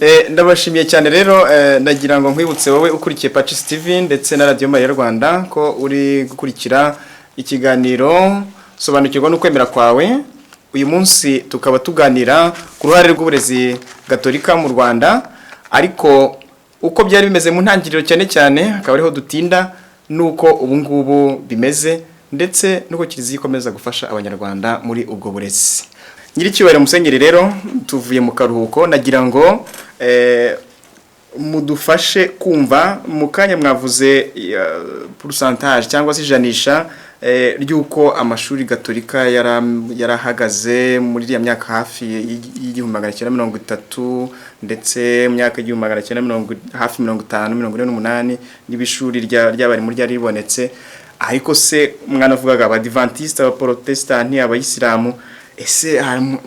Ndabashimiye cyane rero nagira ngo nkwibutse wowe ukurikiye Pacis TV ndetse na Radio Maria Rwanda ko uri gukurikira ikiganiro sobanukirwa no kwemera kwawe. Uyu munsi tukaba tuganira ku ruhare rw'uburezi gatolika mu Rwanda, ariko uko byari bimeze mu ntangiriro cyane akaba ariho dutinda nuko ubu ngubu bimeze ndetse nuko Kiliziya ikomeza gufasha abanyarwanda muri ubwo burezi. Nyiricyubahiro Musenyeri rero tuvuye mu karuhuko, nagira ngo mudufashe kumva mu kanya mwavuze pourcentage cyangwa se ijanisha ry'uko amashuri gatolika yarahagaze muri iriya myaka hafi y'1930 ndetse mu myaka hafi 50-48 n'ibishuri ry'abari muri ryari ribonetse. Ariko se mwanavugaga abadivantiste, abaprotestants, abayisilamu, ese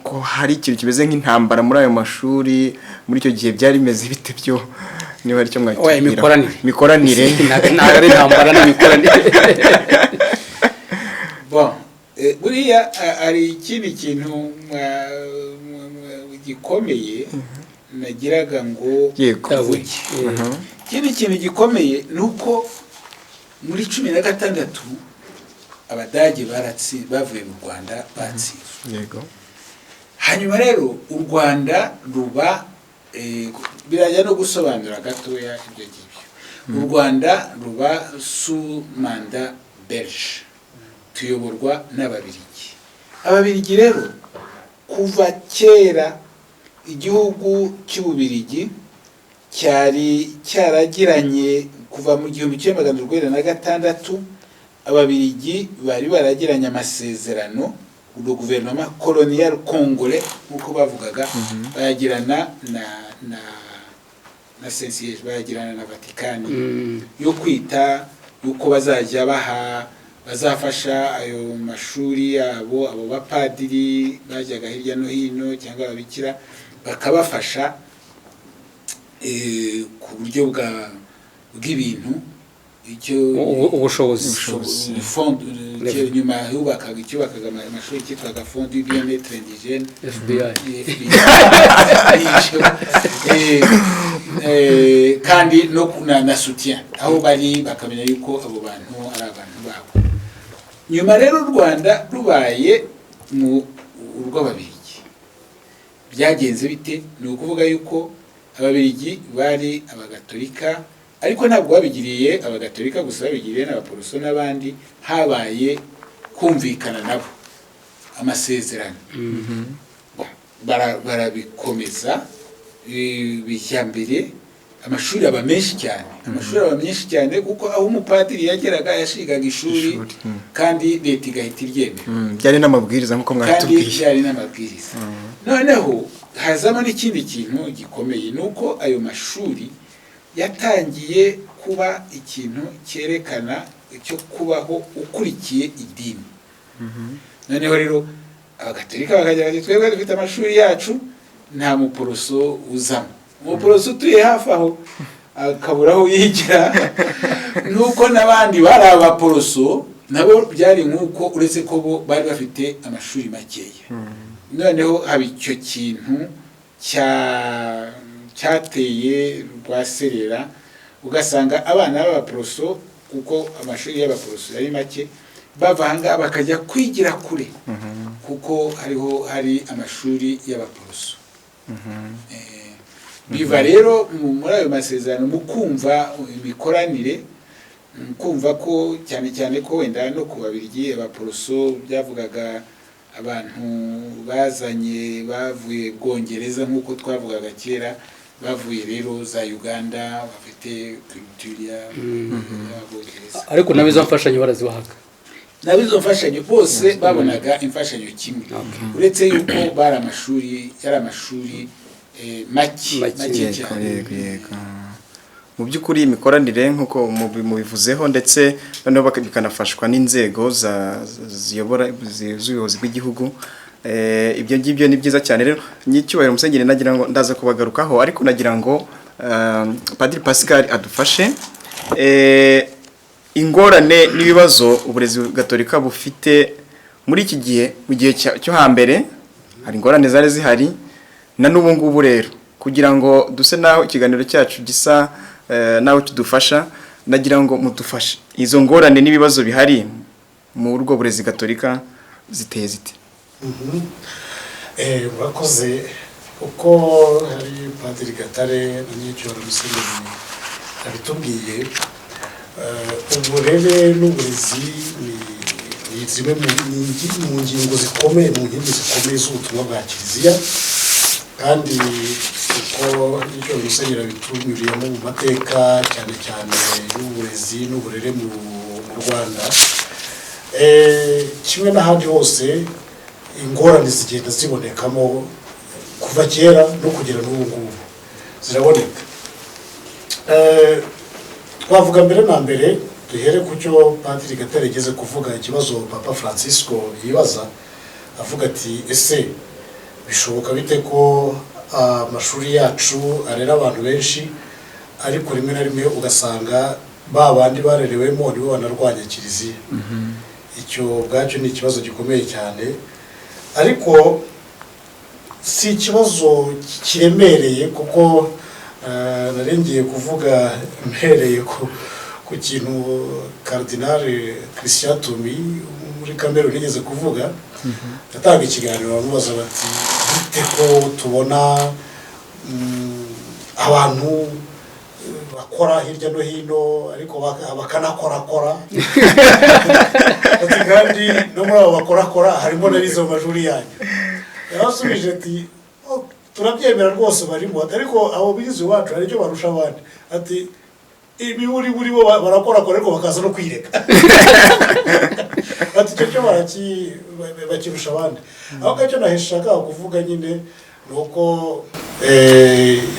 ko hari ikintu kimeze nk'intambara muri ayo mashuri muri icyo gihe byari bimeze bite byo? Niba ari cyo mwakira mikoranire ntabwo ari intambara n'imikoranire. Bon, buriya ari ikindi kintu gikomeye nagiraga ngo yekuvuge. Ikindi kintu gikomeye nuko muri 16 Abadage bavuye mu Rwanda batsinzwe. Yego. Hanyuma rero u Rwanda ruba birajya no gusobanura gatoya ibyo gibyo. U Rwanda ruba sous mandat belge, tuyoborwa n'Ababiligi. Ababiligi rero kuva kera igihugu cy'Ububiligi cyaragiranye kuva mu 1996 Ababiligi bari baragiranye amasezerano le gouvernement colonial congolais uko bavugaga bayagirana na Saint-Siège, bayagirana na Vatican yo kwita yuko bazajya bazafasha ayo mashuri yabo, abo bapadiri bajyaga hirya no hino cyangwa ababikira bakabafasha ku buryo bw'ibintu ubushobozi fond nyuma yubakaga amashuri cyitwaga Fond du bien-être indigène FBI kandi no na soutien aho bari bakamenya yuko abo bantu ari abantu babo. Nyuma rero u Rwanda rubaye mu rw'Ababiligi byagenze bite? Ni ukuvuga yuko Ababiligi bari abagatolika, ariko ntabwo babigiriye abagatolika gusa, babigiriye n'abaporoso n'abandi. Habaye kumvikana nabo amasezerano, barabikomeza bijya mbere. Amashuri aba menshi cyane, kuko aho umupadiri yageraga yashigaga ishuri kandi leta igahita iryemera. Byari n'amabwiriza nk'uko mwatubwiye. Noneho hazamo n'ikindi kintu gikomeye, nuko ayo mashuri yatangiye kuba ikintu cyerekana cyo kubaho ukurikiye idini. Noneho rero abagatolika bakajya bati twebwe dufite amashuri yacu nta muporoso uzamo, umuporoso utuye hafi aho akabura aho yigira. Nuko n'abandi bari abaporoso nabo byari nk'uko, uretse ko bo bari bafite amashuri makeya. Noneho haba icyo kintu cyateye rwaserera, ugasanga abana b'abaporoso, kuko amashuri y'abaporoso yari make, bava ahangaha bakajya kwigira kure kuko hari amashuri y'abaporoso. Biva rero muri ayo masezerano mu kumva imikoranire, kumva ko cyane ko wenda no ku Babirigi abaporoso byavugaga abantu bazanye bavuye Bwongereza nk'uko twavugaga kera, bavuye rero za Uganda, bafite culture y'Abongereza. Ariko nabizo mfashanyo barazibahaga, nabizo mfashanyo bose babonaga imfashanyo kimwe. Uretse yuko yari amashuri make cyane. Mu by'ukuri imikoranire nk'uko mubivuzeho, ndetse noneho bikanafashwa n'inzego z'ubuyobozi bw'igihugu. Ibyo ngibyo ni byiza cyane. Rero Nyiricyubahiro Musenyeri nagira ngo ndaza kubagarukaho, ariko nagira ngo Padiri Pascal adufashe ingorane n'ibibazo uburezi gatolika bufite muri iki gihe. Mu gihe cyo hambere hari ingorane zari zihari, na n'ubu ngubu rero kugira ngo duse naho ikiganiro cyacu gisa naho kidufasha, nagira ngo mudufashe izo ngorane n'ibibazo bihari mu rugo burezi gatolika ziteye zite. Murakoze uko hari Padiri Gatare n'icyo Musenyeri abitubwiye, uburere n'uburezi ni zimwe mu ngingo zikomeye, mu nkingi zikomeye z'ubutumwa bwa Kiliziya, kandi uko icyo Musenyeri abitunyuriyemo mu mateka cyane cyane y'uburezi n'uburere mu Rwanda, kimwe n'ahandi hose ingorane zigenda zibonekamo kuva kera no kugera n'ubu ngubu ziraboneka. Twavuga mbere na mbere, duhere ku cyo Padiri Gatare yageze kuvuga, ikibazo Papa Francisco yibaza avuga ati ese bishoboka bite ko amashuri yacu arera abantu benshi ariko rimwe na rimwe ugasanga ba bandi barerewemo nibo banarwanya Kiliziya. Icyo bwacyo ni ikibazo gikomeye cyane, ariko si ikibazo kiremereye kuko narengeye kuvuga mpereye ku kintu Cardinal Christian Tumi muri Cameroon yigeze kuvuga. Natanga ikiganiro bamubaza bati bite ko tubona abantu bakora hirya no hino ariko bakanakorakora ati kandi no muri abo bakorakora harimo narizo mashuri yanyu. Yarasubije ati turabyemera rwose barimo, ariko abo bigize iwacu hari icyo barusha abandi, ati ibi buri bo barakorakora ariko bakaza no kwireka ati icyo cyo bakirusha abandi. Aho gacyo naheshaka kuvuga nyine nuko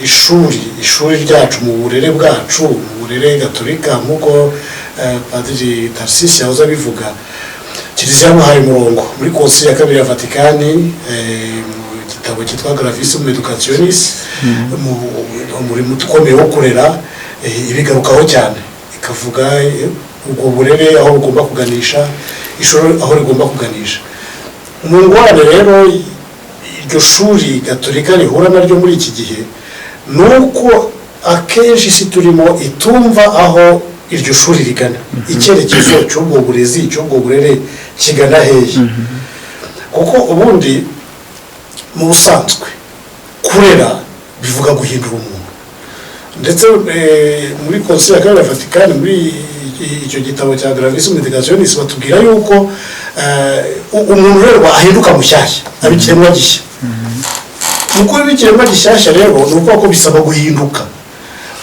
ishuri ryacu mu burere bwacu, mu burere gatolika, nk'uko Padiri Tarsisi yahoze abivuga, Kiliziya yamuhaye umurongo muri Konsili ya kabiri ya Vatikani, mu gitabo cyitwa Gravissima Educationis, umurimo ukomeye wo kurera, ibigarukaho cyane, ikavuga ubwo burere aho bugomba kuganisha, ishuri aho rigomba kuganisha. Mu ngorane rero iryo shuri gatolika rihura naryo muri iki gihe, nuko akenshi isi turimo itumva aho iryo shuri rigana, icyerekezo cy'ubwo burezi, cy'ubwo burere kigana hehe. Kuko ubundi mu busanzwe kurera bivuga guhindura umuntu, ndetse muri Konsili ya kabiri ya Vatikani muri icyo gitabo cya Gravissima Educationis batubwira yuko umuntu rero ahinduka mushyashya, abikiremwa gishya. Nuko ibikiremwa gishyashya rero nuko ko bisaba guhinduka.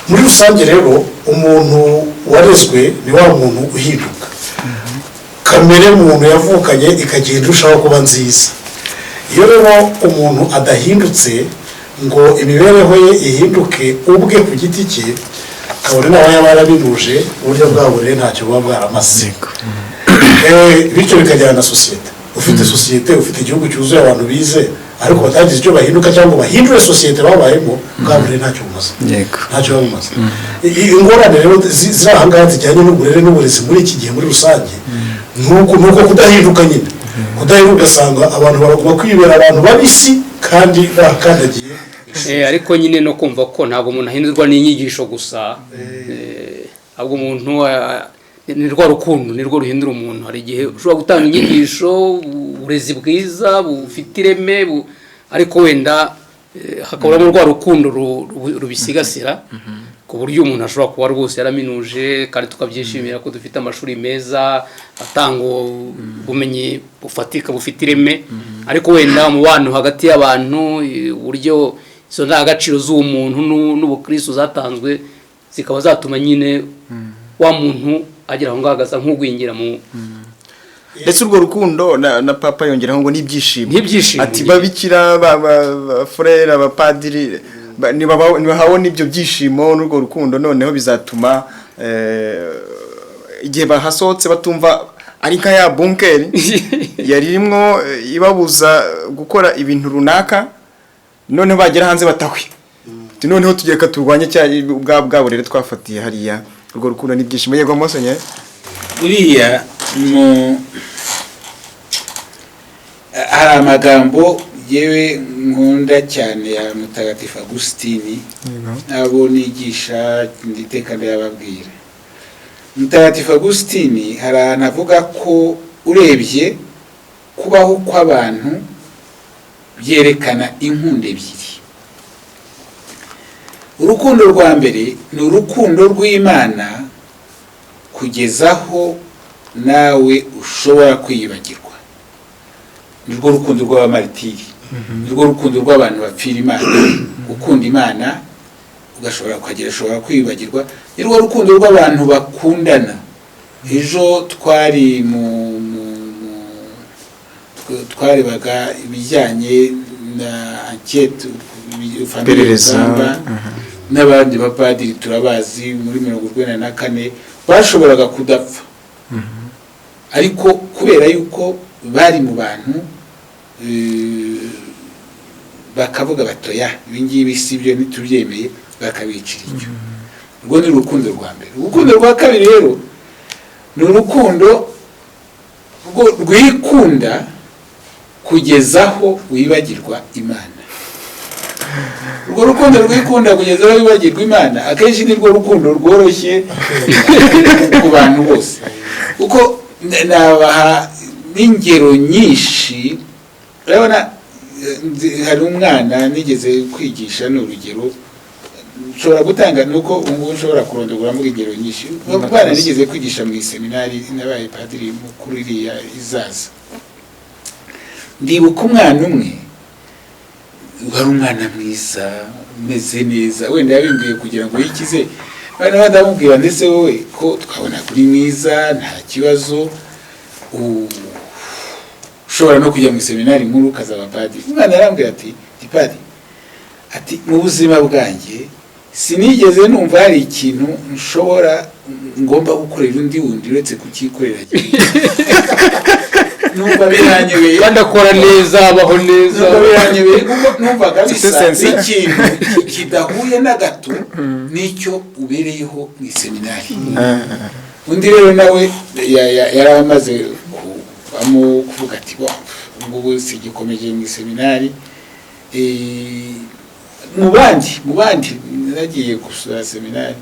Muri rusange rero umuntu warezwe ni wa muntu uhinduka, kamere muntu yavukanye ikagenda irushaho kuba nziza. Iyo rero umuntu adahindutse ngo imibereho ye ihinduke ubwe ku giti cye, kabone nawe yaba yarabinuje uburyo bwabo rero ntacyo buba bwaramaze. Bityo bikajyana na sosiyete. Ufite sosiyete, ufite igihugu cyuzuye abantu bize ariko batagize icyo bahinduka cyangwa bahindure sosiyete babayemo, bwabo rero ntacyo bumaze, ntacyo bumaze. Ingorane rero ziri aha ngaha zijyanye n'uburere n'uburezi muri iki gihe muri rusange, nuko kudahinduka nyine, kudahinduka ugasanga abantu baraguma kwibera abantu babisi kandi bakandagiye. Ariko nyine no kumva ko ntabwo umuntu ahindurwa n'inyigisho gusa, ahubwo umuntu ni rwa rukundo nirwo ruhindura umuntu. Hari igihe ushobora gutanga inyigisho, uburezi bwiza bufite ireme, ariko wenda hakaburamo rwa rukundo rubisigasira, ku buryo umuntu ashobora kuba rwose yaraminuje kandi tukabyishimira ko dufite amashuri meza atanga ubumenyi bufatika bufite ireme, ariko wenda umubano hagati y'abantu, uburyo izo ndangagaciro z'umuntu n'ubukristo zatanzwe zikaba zatuma nyine wa muntu agira aho ngagaza nk'ugwingira mu ndetse urwo rukundo na Papa yongeraho ngo n'ibyishimo, ati babikira frere abapadiri nibahabona ibyo byishimo n'urwo rukundo, noneho bizatuma igihe bahasohotse batumva ari nka ya bunkeri yarimwo ibabuza gukora ibintu runaka, noneho bagera hanze batahwe, noneho tugeka turwanye bwabo rero twafatiye hariya urwo rukundo n'ibyishimo. Yego Monseigneur, buriya hari amagambo yewe nkunda cyane ya Mutagatifu Agustini abo nigisha nditeka ndababwira. Mutagatifu Agustini hari ahantu avuga ko urebye kubaho kw'abantu byerekana inkunda ebyiri. Urukundo rwa mbere ni urukundo rw'Imana kugezaho nawe ushobora kwiyibagirwa. Nirwo rukundo rw'abamaritiri, nirwo rukundo rw'abantu bapfira Imana, gukunda Imana ugashobora kugira ushobora kwiyibagirwa. Nirwo rukundo rw'abantu bakundana. Ejo twarebaga ibijyanye na enquête famille n'abandi bapadiri turabazi muri 1994 bashoboraga kudapfa, ariko kubera yuko bari mu bantu bakavuga batoya ibingibi sibyo ntitubyemeye bakabicira icyo. Urwo ni urukundo rwa mbere. Urukundo rwa kabiri rero ni urukundo rwikunda kugezaho wibagirwa Imana. Urwo rukundo rwikunda kugezaho wibagirwa Imana akenshi ni rwo rukundo rworoshye ku bantu bose, uko nabaha n'ingero nyinshi. Urabona hari umwana nigeze kwigisha n'urugero nshobora gutanga, nuko ubu nshobora kurondogora mu ingero nyinshi. Umwana nigeze kwigisha mu seminari nabaye padiri mukuru iriya Izaza. Ndibuka umwana umwe wari umwana mwiza umeze neza, wenda yabimbwiye kugira ngo yikize. Bana badamubwira ndetse wowe ko twabona kuri mwiza nta kibazo ushobora no kujya mu seminari nkuru kazaba padiri. Umwana arambwira ati padiri, ati mu buzima bwanjye sinigeze numva hari ikintu ngomba gukorera undi wundi uretse kukikorera. Numva biranyobeye badakora neza abaho neza, numva biranyobeye kuko numvaga bisa ikintu kidahuye na gato n'icyo ubereyeho mu seminari. Undi rero nawe yaramaze kuvuga ati ngubu sigikomeje mu seminari. Mu bandi nagiye gusura seminari,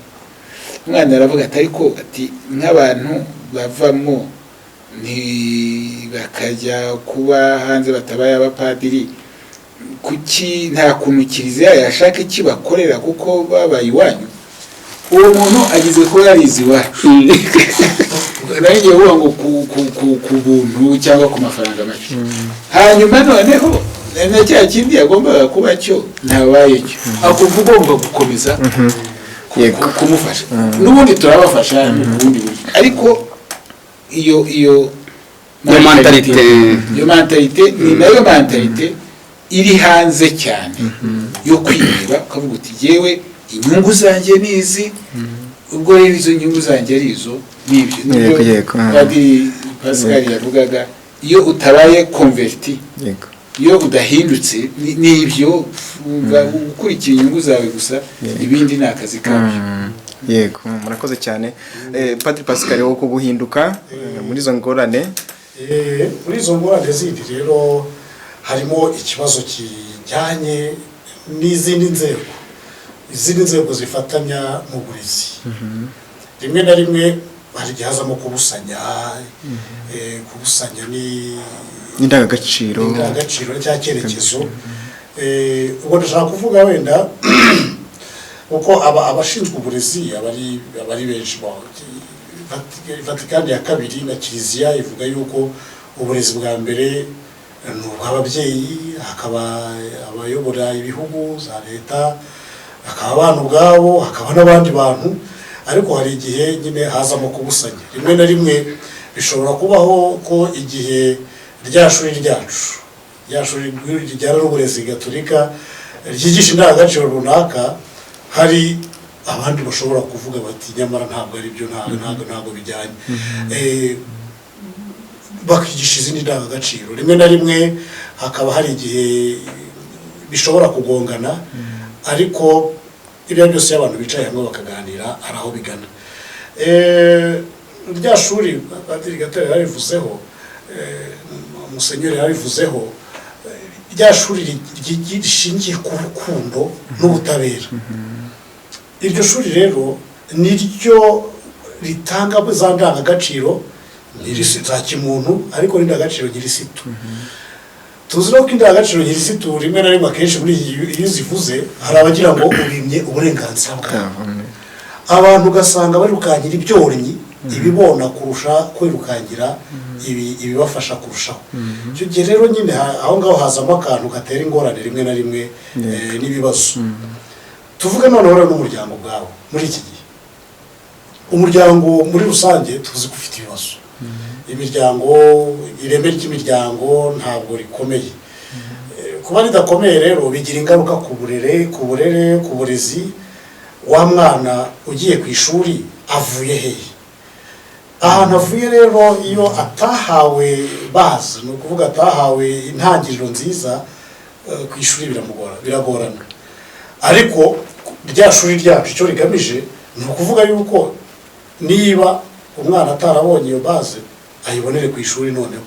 umwana aravuga ati ariko ati nk'abantu bavamo bakajya kuba hanze batabaye abapadiri, kuki nta kuntu kiliziya yashaka ikibakorera kuko babaye iwanyu? Uwo muntu agize ko yarize iwacu. Nagiye uvuga ngo ku buntu cyangwa ku mafaranga make. Hanyuma noneho na cya kindi yagombaga kuba cyo ntabaye cyo, akumva ugomba gukomeza kumufasha. N'ubundi turabafasha n'ubundi buryo, ariko iyo mentalite ni nayo mentalite iri hanze cyane yo kwireba ukavuga uti yewe inyungu zanjye nizi, ubwo rero izo nyungu zanjye ari izo nibyo. Padiri Pascal yavugaga iyo utabaye converti, iyo udahindutse nibyo ukurikira inyungu zawe gusa, ibindi ni akazi kabyo. Yego, murakoze cyane. Padiri Pascal, wo guhinduka muri izo ngorane. Muri izo ngorane zindi rero harimo ikibazo kijyanye n'izindi nzego zifatanya mu burezi. Rimwe na rimwe hari igihe hazamo kubusanya n'indangagaciro cya cyerekezo. Ubwo ndashaka kuvuga wenda uko abashinzwe uburezi abari benshi. Vatikani ya kabiri na Kiliziya ivuga yuko uburezi bwa mbere ni ubw'ababyeyi, hakaba abayobora ibihugu za leta, hakaba abantu ubwabo, hakaba n'abandi bantu, ariko hari igihe nyine hazamo kubusanya. Rimwe na rimwe bishobora kubaho ko igihe rya shuri rijyana n'uburezi gatolika ryigisha indangagaciro runaka, hari abandi bashobora kuvuga bati nyamara ntabwo ari byo, ntabwo bijyanye, bakigisha izindi ndangagaciro. Rimwe na rimwe hakaba hari igihe bishobora kugongana, ariko ibyo byose abantu bicaye hamwe bakaganira hari aho bigana. Rya shuri Padiri Gatare yarivuzeho, Musenyeri yarivuzeho, rya shuri rishingiye ku rukundo n'ubutabera. Iryo shuri rero niryo ritanga za ndangagaciro za kimuntu ariko n'indangagaciro nyirisitu. Tuzi ko indangagaciro nyirisitu rimwe na rimwe akenshi muri iyo zivuze hari abagira ngo ubimye uburenganzira bwawe, abantu ugasanga barukangira ibyornyi ibibona kurusha kwirukangira ibibafasha kurushaho. Icyo gihe rero nyine aho ngaho hazamo akantu gatera ingorane rimwe na rimwe n'ibibazo. Tuvuge noneho n'umuryango bwawe muri iki gihe. Umuryango muri rusange tuzi ko ufite ibibazo. Imiryango, ireme ry'imiryango ntabwo rikomeye. Kuba ridakomeye rero bigira ingaruka ku burezi. Wa mwana ugiye ku ishuri avuye hehe? Ahantu avuye rero iyo atahawe bazi, ni ukuvuga atahawe intangiriro nziza, ku ishuri biragorana. Ariko rya shuri ryacu icyo rigamije ni ukuvuga yuko niba umwana atarabonye iyo baze ayibonere ku ishuri. Noneho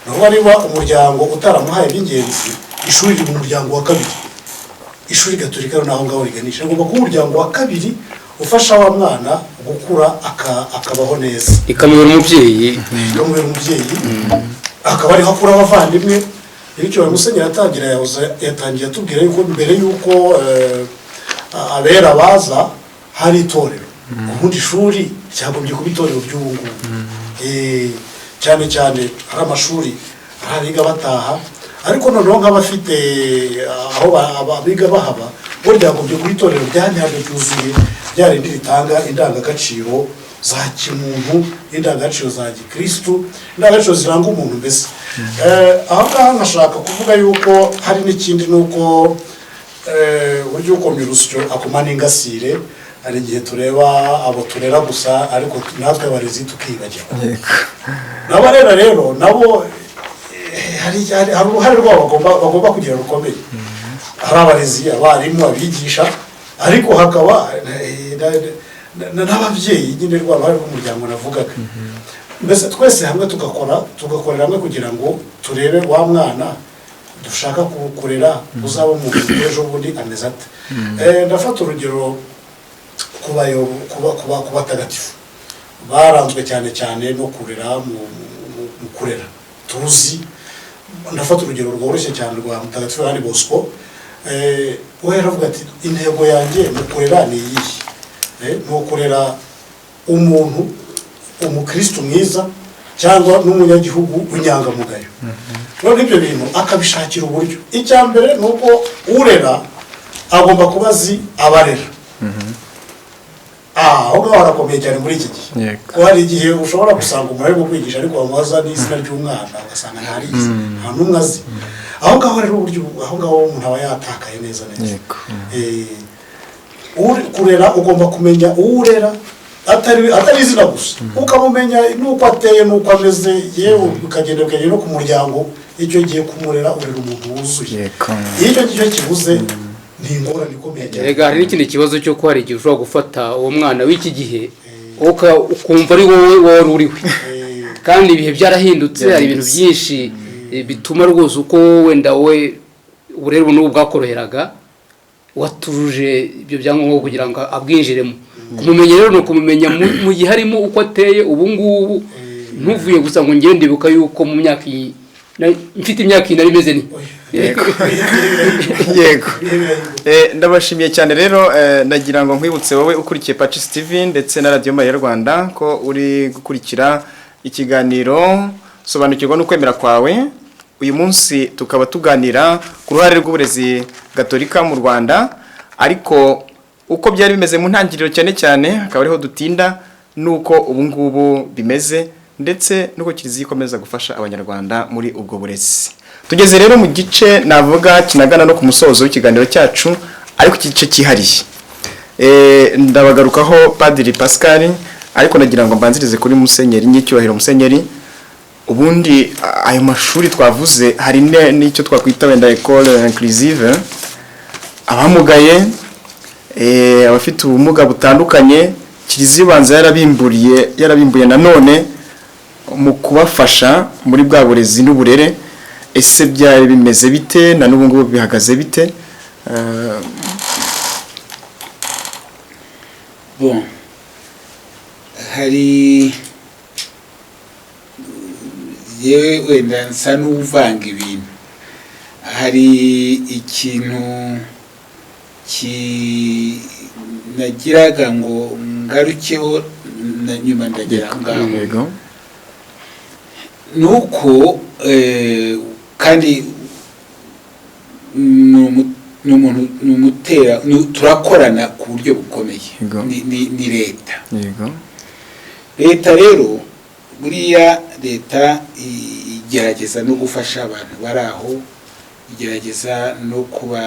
naho niba umuryango utaramuhaye by'ingenzi, ishuri riri mu muryango wa kabiri. Ishuri gatolika naho ngaho riganisha ngomba kuba umuryango wa kabiri ufasha wa mwana gukura akabaho neza, ikamubera umubyeyi, akaba ari hakura abavandimwe. Icyo Musenyeri yatangiye atubwira yuko mbere yuko abera baza hari itorero, ubundi ishuri cyagombye kuba itorero ry'ubungubu. Cyane cyane hari amashuri hari abiga bataha, ariko noneho nk'abafite aho abiga bahaba bo ryagombye kuba itorero ryanyaryo ryuzuye, ryarindi ritanga indangagaciro za kimuntu, indangagaciro za gikristu, indangagaciro ziranga umuntu mbese. Aho ngaho nkashaka kuvuga yuko hari n'ikindi nuko uburyo ukomye urusyo akoma n'ingasire. Hari igihe tureba abo turera gusa ariko natwe abarezi tukibagirwa. N'abarera rero nabo hari uruhare rwabo bagomba kugira rukomeye. Hari abarezi, abarimu, abigisha, ariko hakaba n'ababyeyi nyine rw'abari b'umuryango navugaga. Mbese twese hamwe tugakorera hamwe kugira ngo turebe wa mwana dushaka kurera uzaba umuntu ejo bundi ameze ate. Ndafata urugero ku batagatifu baranzwe cyane no kurera mu kurera tuzi. Ndafata urugero rworoshye cyane rwa Mutagatifu Yohani Bosco. We yaravuga ati intego yanjye mu kurera ni iyihe? Ni ukurera umuntu, umukristo mwiza cyangwa n'umunyagihugu w'inyangamugayo. None ibyo bintu akabishakira uburyo. Icya mbere ni uko urera agomba kuba azi abarera. Aho ngaho harakomeye cyane muri iki gihe. Ko hari igihe ushobora gusanga umuntu ari kwigisha ariko wamubaza n'izina ry'umwana ugasanga ntarizi, nta n'umwe azi. Aho ngaho rero uburyo aho ngaho umuntu aba yatakaye neza. Kurera ugomba kumenya urera atari izina gusa, ukamumenya nuko ateye nuko ameze, yewe ukagenda no ku muryango. Icyo gihe kumurera urera umuntu wuzuye. Icyo gihe kibuze ni ingorane ikomeye cyane. Erega hari n'ikindi kibazo cyo ko hari igihe ushobora gufata uwo mwana w'iki gihe ukumva ari wowe wari uriwe, kandi ibihe byarahindutse. Hari ibintu byinshi bituma rwose uko wenda we uburere n'ubu bwakoroheraga watuje ibyo byangombwa kugira ngo abwinjiremo. Kumumenya rero ni ukumumenya mu gihe harimo uko ateye ubu ngubu, ntuvuye gusa ngo ngende ndibuka yuko mu myaka mfite imyaka nari meze ni. Yego. Ndabashimiye cyane rero. Nagira ngo nkwibutse wowe ukurikiye Pacis TV ndetse na Radio Maria Rwanda ko uri gukurikira ikiganiro sobanukirwa n'ukwemera kwawe. Uyu munsi tukaba tuganira ku ruhare rw'uburezi gatolika mu Rwanda, ariko uko byari bimeze mu ntangiriro cyane akaba ariho dutinda nuko ubu ngubu bimeze, ndetse nuko Kiliziya ikomeza gufasha abanyarwanda muri ubwo burezi. Tugeze rero mu gice navuga kinagana no ku musozo w'ikiganiro cyacu, ariko igice cyihariye. Ndabagarukaho Padiri Pascal, ariko nagira ngo mbanzirize kuri Musenyeri Nyicyubahiro Musenyeri. Ubundi ayo mashuri twavuze hari n'icyo twakwita wenda école inclusive, abamugaye, abafite ubumuga butandukanye. Kiliziya ibanza yarabimbuye nanone mu kubafasha muri bwa burezi n'uburere. ese byari bimeze bite na n'ubu ngubu bihagaze bite? Bon, hari yewe wenda nsa n'uvanga ibintu. Hari ikintu nagiraga ngo ngarukeho na nyuma ndagira ngaho, nuko kandi n'umutera turakorana ku buryo bukomeye ni leta. Leta rero buriya leta igerageza no gufasha abantu bari aho, igerageza no kuba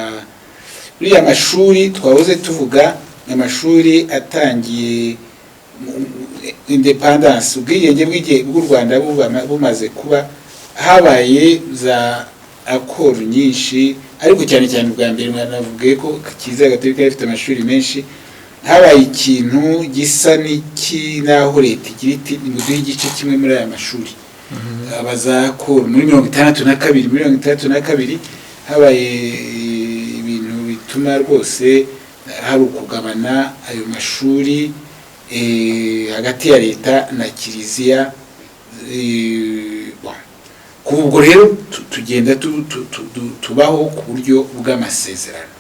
buriya amashuri twahoze tuvuga, amashuri atangiye independence, ubwigenge bw'u Rwanda bumaze kuba, habaye za akoro nyinshi, ariko cyane cyane ubwa mbere navuge ko Kiliziya Gatolika ifite amashuri menshi. Habaye ikintu gisa n'aho leta igira iti nimuduhe igice kimwe muri aya mashuri. Abaza akoro muri 1962 habaye ibintu bituma rwose hari ukugabana ayo mashuri hagati ya leta na Kiliziya. Kubwo rero tugenda tubaho ku buryo bw'amasezerano.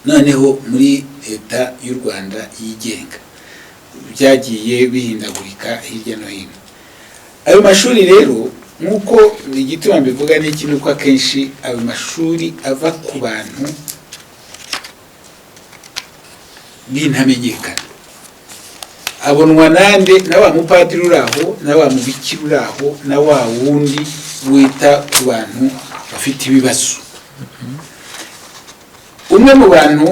Noneho muri leta y'u Rwanda yigenga byagiye bihindagurika hirya no hino. Ayo mashuri rero nk'uko igituma mbivuga n'iki, nuko akenshi ayo mashuri ava ku bantu b'intamenyekana, abonwa nande na wa mupadiri uraho, na wa mubikira uraho, na wa wundi wita ku bantu bafite ibibazo. Umwe mu bantu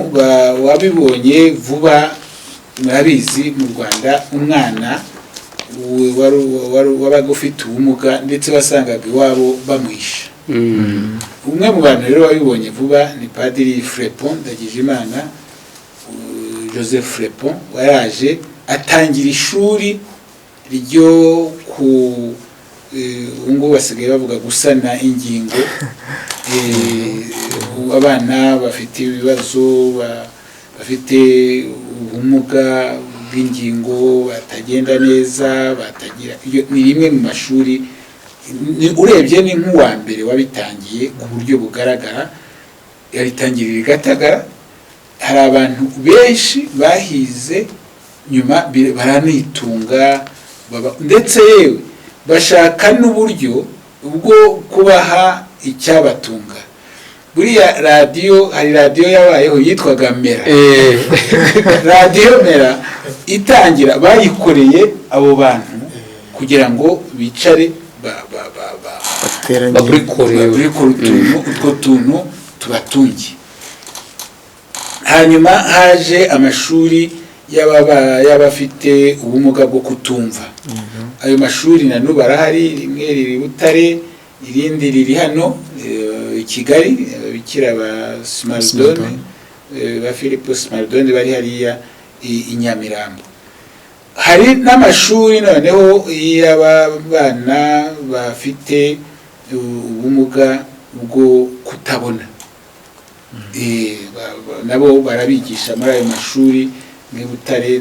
wabibonye vuba, murabizi mu Rwanda, umwana wabaga ufite ubumuga ndetse wasangaga iwabo bamwisha. Umwe mu bantu rero wabibonye vuba ni Padiri Frepon Ndagijimana, Joseph Frepon, waraje atangira ishuri ryo ku ngo basigaye bavuga gusana ingingo, abana bafite ibibazo, bafite ubumuga bw'ingingo, batagenda neza, batagira. Ni rimwe mu mashuri urebye ni nk'uwa mbere wabitangiye ku buryo bugaragara, yaritangirira i Gatagara. Hari abantu benshi bahize nyuma baranitunga, ndetse yewe bashaka n'uburyo bwo kubaha icyabatunga. Buriya radiyo, hari radiyo yabayeho yitwaga Mera. Radiyo Mera itangira bayikoreye abo bantu kugira ngo bicare utwo tuntu tubatungiye. Hanyuma haje amashuri y'abafite ubumuga bwo kutumva. Ayo mashuri na n'ubu arahari, rimwe riri Butare, irindi riri hano i Kigali, ababikira ba Smardone, ba Philippe Smardone bari hariya i Nyamirambo. Hari n'amashuri noneho y'abana bafite ubumuga bwo kutabona, nabo barabigisha muri ayo mashuri ni Butare,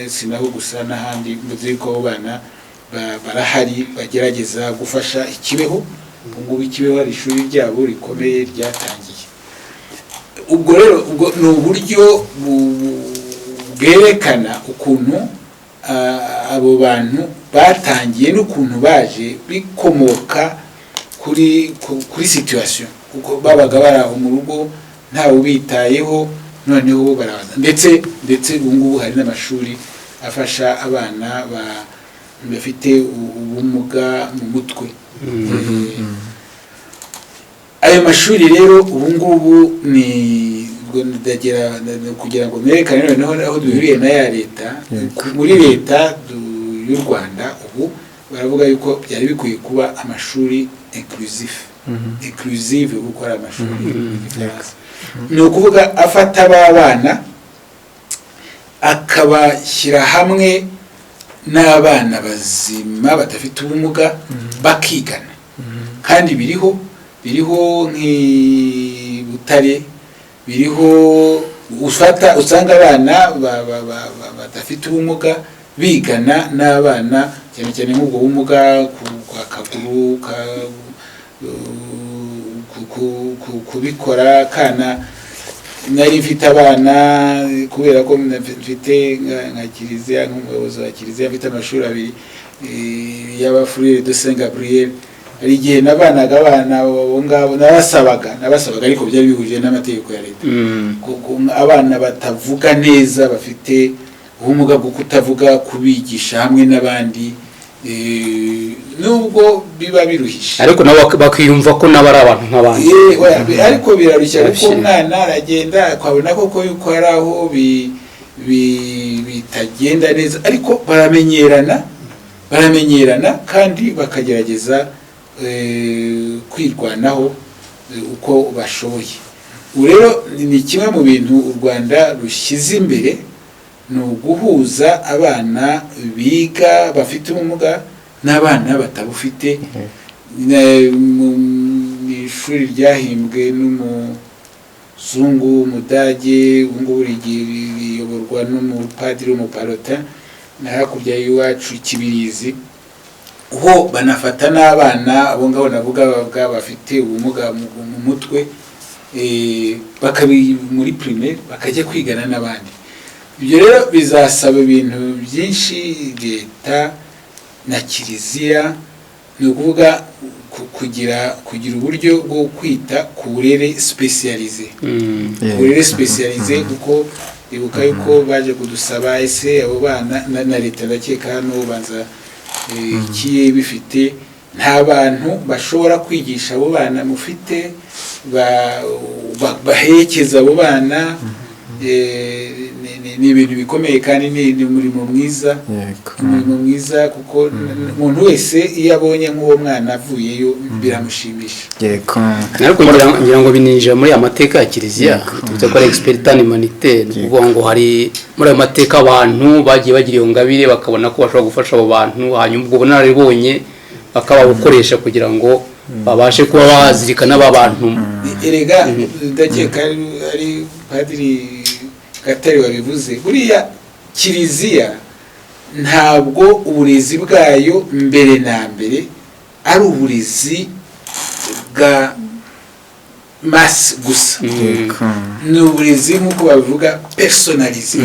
sinaho gusa n'ahandi muzi ko bana barahari bagerageza gufasha Ikibeho. Ubwo Ikibeho ari ishuri ryabo rikomeye ryatangiye. Ubwo rero ni uburyo bwerekana ukuntu abo bantu batangiye n'ukuntu baje bikomoka kuri situation, uko babaga baraho mu rugo ntawe ubitayeho, noneho baraza. Ndetse ubu ngubu hari n'amashuri afasha abana bafite ubumuga mu mutwe. Ayo mashuri rero ubu ngubu ni kugira ngo nerekane noneho aho duhuriye na ya leta. Muri leta y'u Rwanda ubu baravuga yuko byari bikwiye kuba amashuri inclusive gukora amashuri ni ukuvuga afata abana akabashyira hamwe n'abana bazima badafite ubumuga bakigana. kandi biriho nk'i Butare, biriho usanga abana badafite ubumuga bigana n'abana cyane cyane nk'ubwo bumuga kwa kaguru kubikora kana. Nari mfite abana kubera ko mfite nka Kiliziya, nk'umuyobozi wa Kiliziya, mfite amashuri abiri y'abafurere de Saint Gabriel. Hari igihe nabanaga abana abo ngabo nabasabaga ariko byari bihuje n'amategeko ya leta, abana batavuga neza bafite ubumuga bwo kutavuga, kubigisha hamwe n'abandi nubwo biba biruhisha, ariko nabo bakiyumva ko nabo ari abantu nk'abandi. Ariko birarushya kuko umwana aragenda akabona koko yuko hari aho bitagenda neza, ariko baramenyerana kandi bakagerageza kwirwanaho uko bashoboye. Ubu rero ni kimwe mu bintu u Rwanda rushyize imbere, ni uguhuza abana biga bafite ubumuga n'abana batabufite. Ishuri ryahimbwe n'umuzungu w'umudage, ubu ngubu riyoborwa n'umupadiri w'umuparota na hakurya y'iwacu Kibirizi, ho banafata n'abana abo ngabo navuga bafite ubumuga mu mutwe, bakabi muri primaire bakajya kwigana n'abandi. Ibyo rero bizasaba ibintu byinshi leta na Kiliziya, ni ukuvuga kugira uburyo bwo kwita ku burere spécialisé, kuko ibuka yuko baje kudusaba ese abo bana na leta ndakeka hano banza ikiye bifite nta bantu bashobora kwigisha abo bana mufite bahekeza abo bana. Ni ibintu bikomeye kandi ni umurimo mwiza, kuko umuntu wese iyo abonye nk'uwo mwana avuyeyo biramushimisha. Ariko ngira ngo bininjira muri amateka ya Kiliziya, tuvuze ko ari expertane humanitaire, kuvuga ngo hari muri ayo mateka abantu bagiye bagira iyo ngabire bakabona ko bashobora gufasha abo bantu, hanyuma ubwo bunararibonye bakaba bukoresha kugira ngo babashe kuba bazirikana aba bantu. Erega ndakeka ari Padiri Gatare wabivuze, buriya Kiliziya ntabwo uburezi bwayo mbere na mbere ari uburezi bwa mass gusa, ni uburezi nk'uko babivuga personalisé.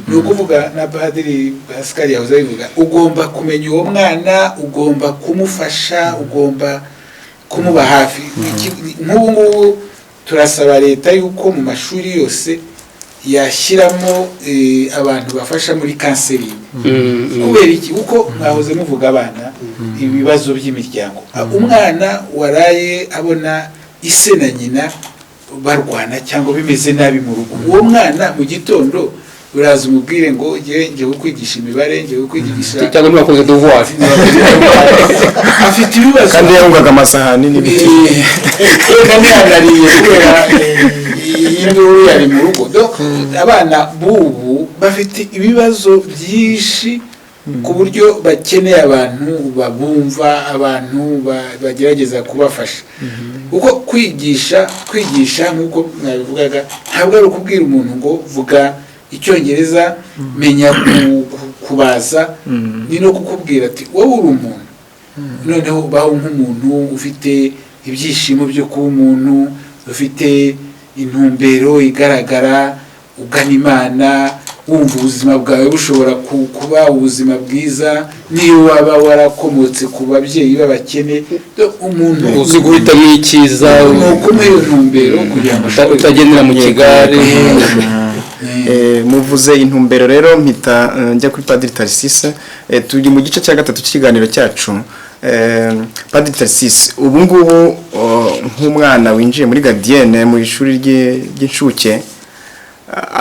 Ni ukuvuga na Padiri Pascal yahoze abivuga, ugomba kumenya uwo mwana, ugomba kumufasha, ugomba kumuba hafi. Nk'ubu ngubu turasaba leta yuko mu mashuri yose yashyiramo abantu bafasha muri kanseri. Kubera iki? Kuko mwahoze muvuga abana ibibazo by'imiryango, umwana waraye abona ise na nyina barwana cyangwa bimeze nabi mu rugo, uwo mwana mu gitondo uraza umubwire ngo ngiye kwigisha imibare, ngiye kwigisha cyangwa mwakoze devoir, afite ibibazo kandi yarungaga amasahani n'ibiti kandi yarariye kubera induru yari mu rugo. Abana bubu bafite ibibazo byinshi ku buryo bakeneye abantu babumva, abantu bagerageza kubafasha. Kuko kwigisha nk'uko mwabivugaga ntabwo ari ukubwira umuntu ngo vuga Icyongereza, menya kubaza, ni no kukubwira ati wowe uri umuntu, noneho baho nk'umuntu ufite ibyishimo byo kuba umuntu, ufite intumbero igaragara, ugana Imana, wumva ubuzima bwawe bushobora kuba ubuzima bwiza, niyo waba warakomotse ku babyeyi b'abakene, umuntu uzi guhitamo icyiza, nuko iyo ntumbero kugira ngo utagendera mu kigare. Muvuze intumbero rero mpita njya kuri Padiri Tarsise. Turi mu gice cya gatatu cy'ikiganiro cyacu. Padiri Tarsise, ubu ngubu nk'umwana winjiye muri Gardienne mu ishuri ry'incuke,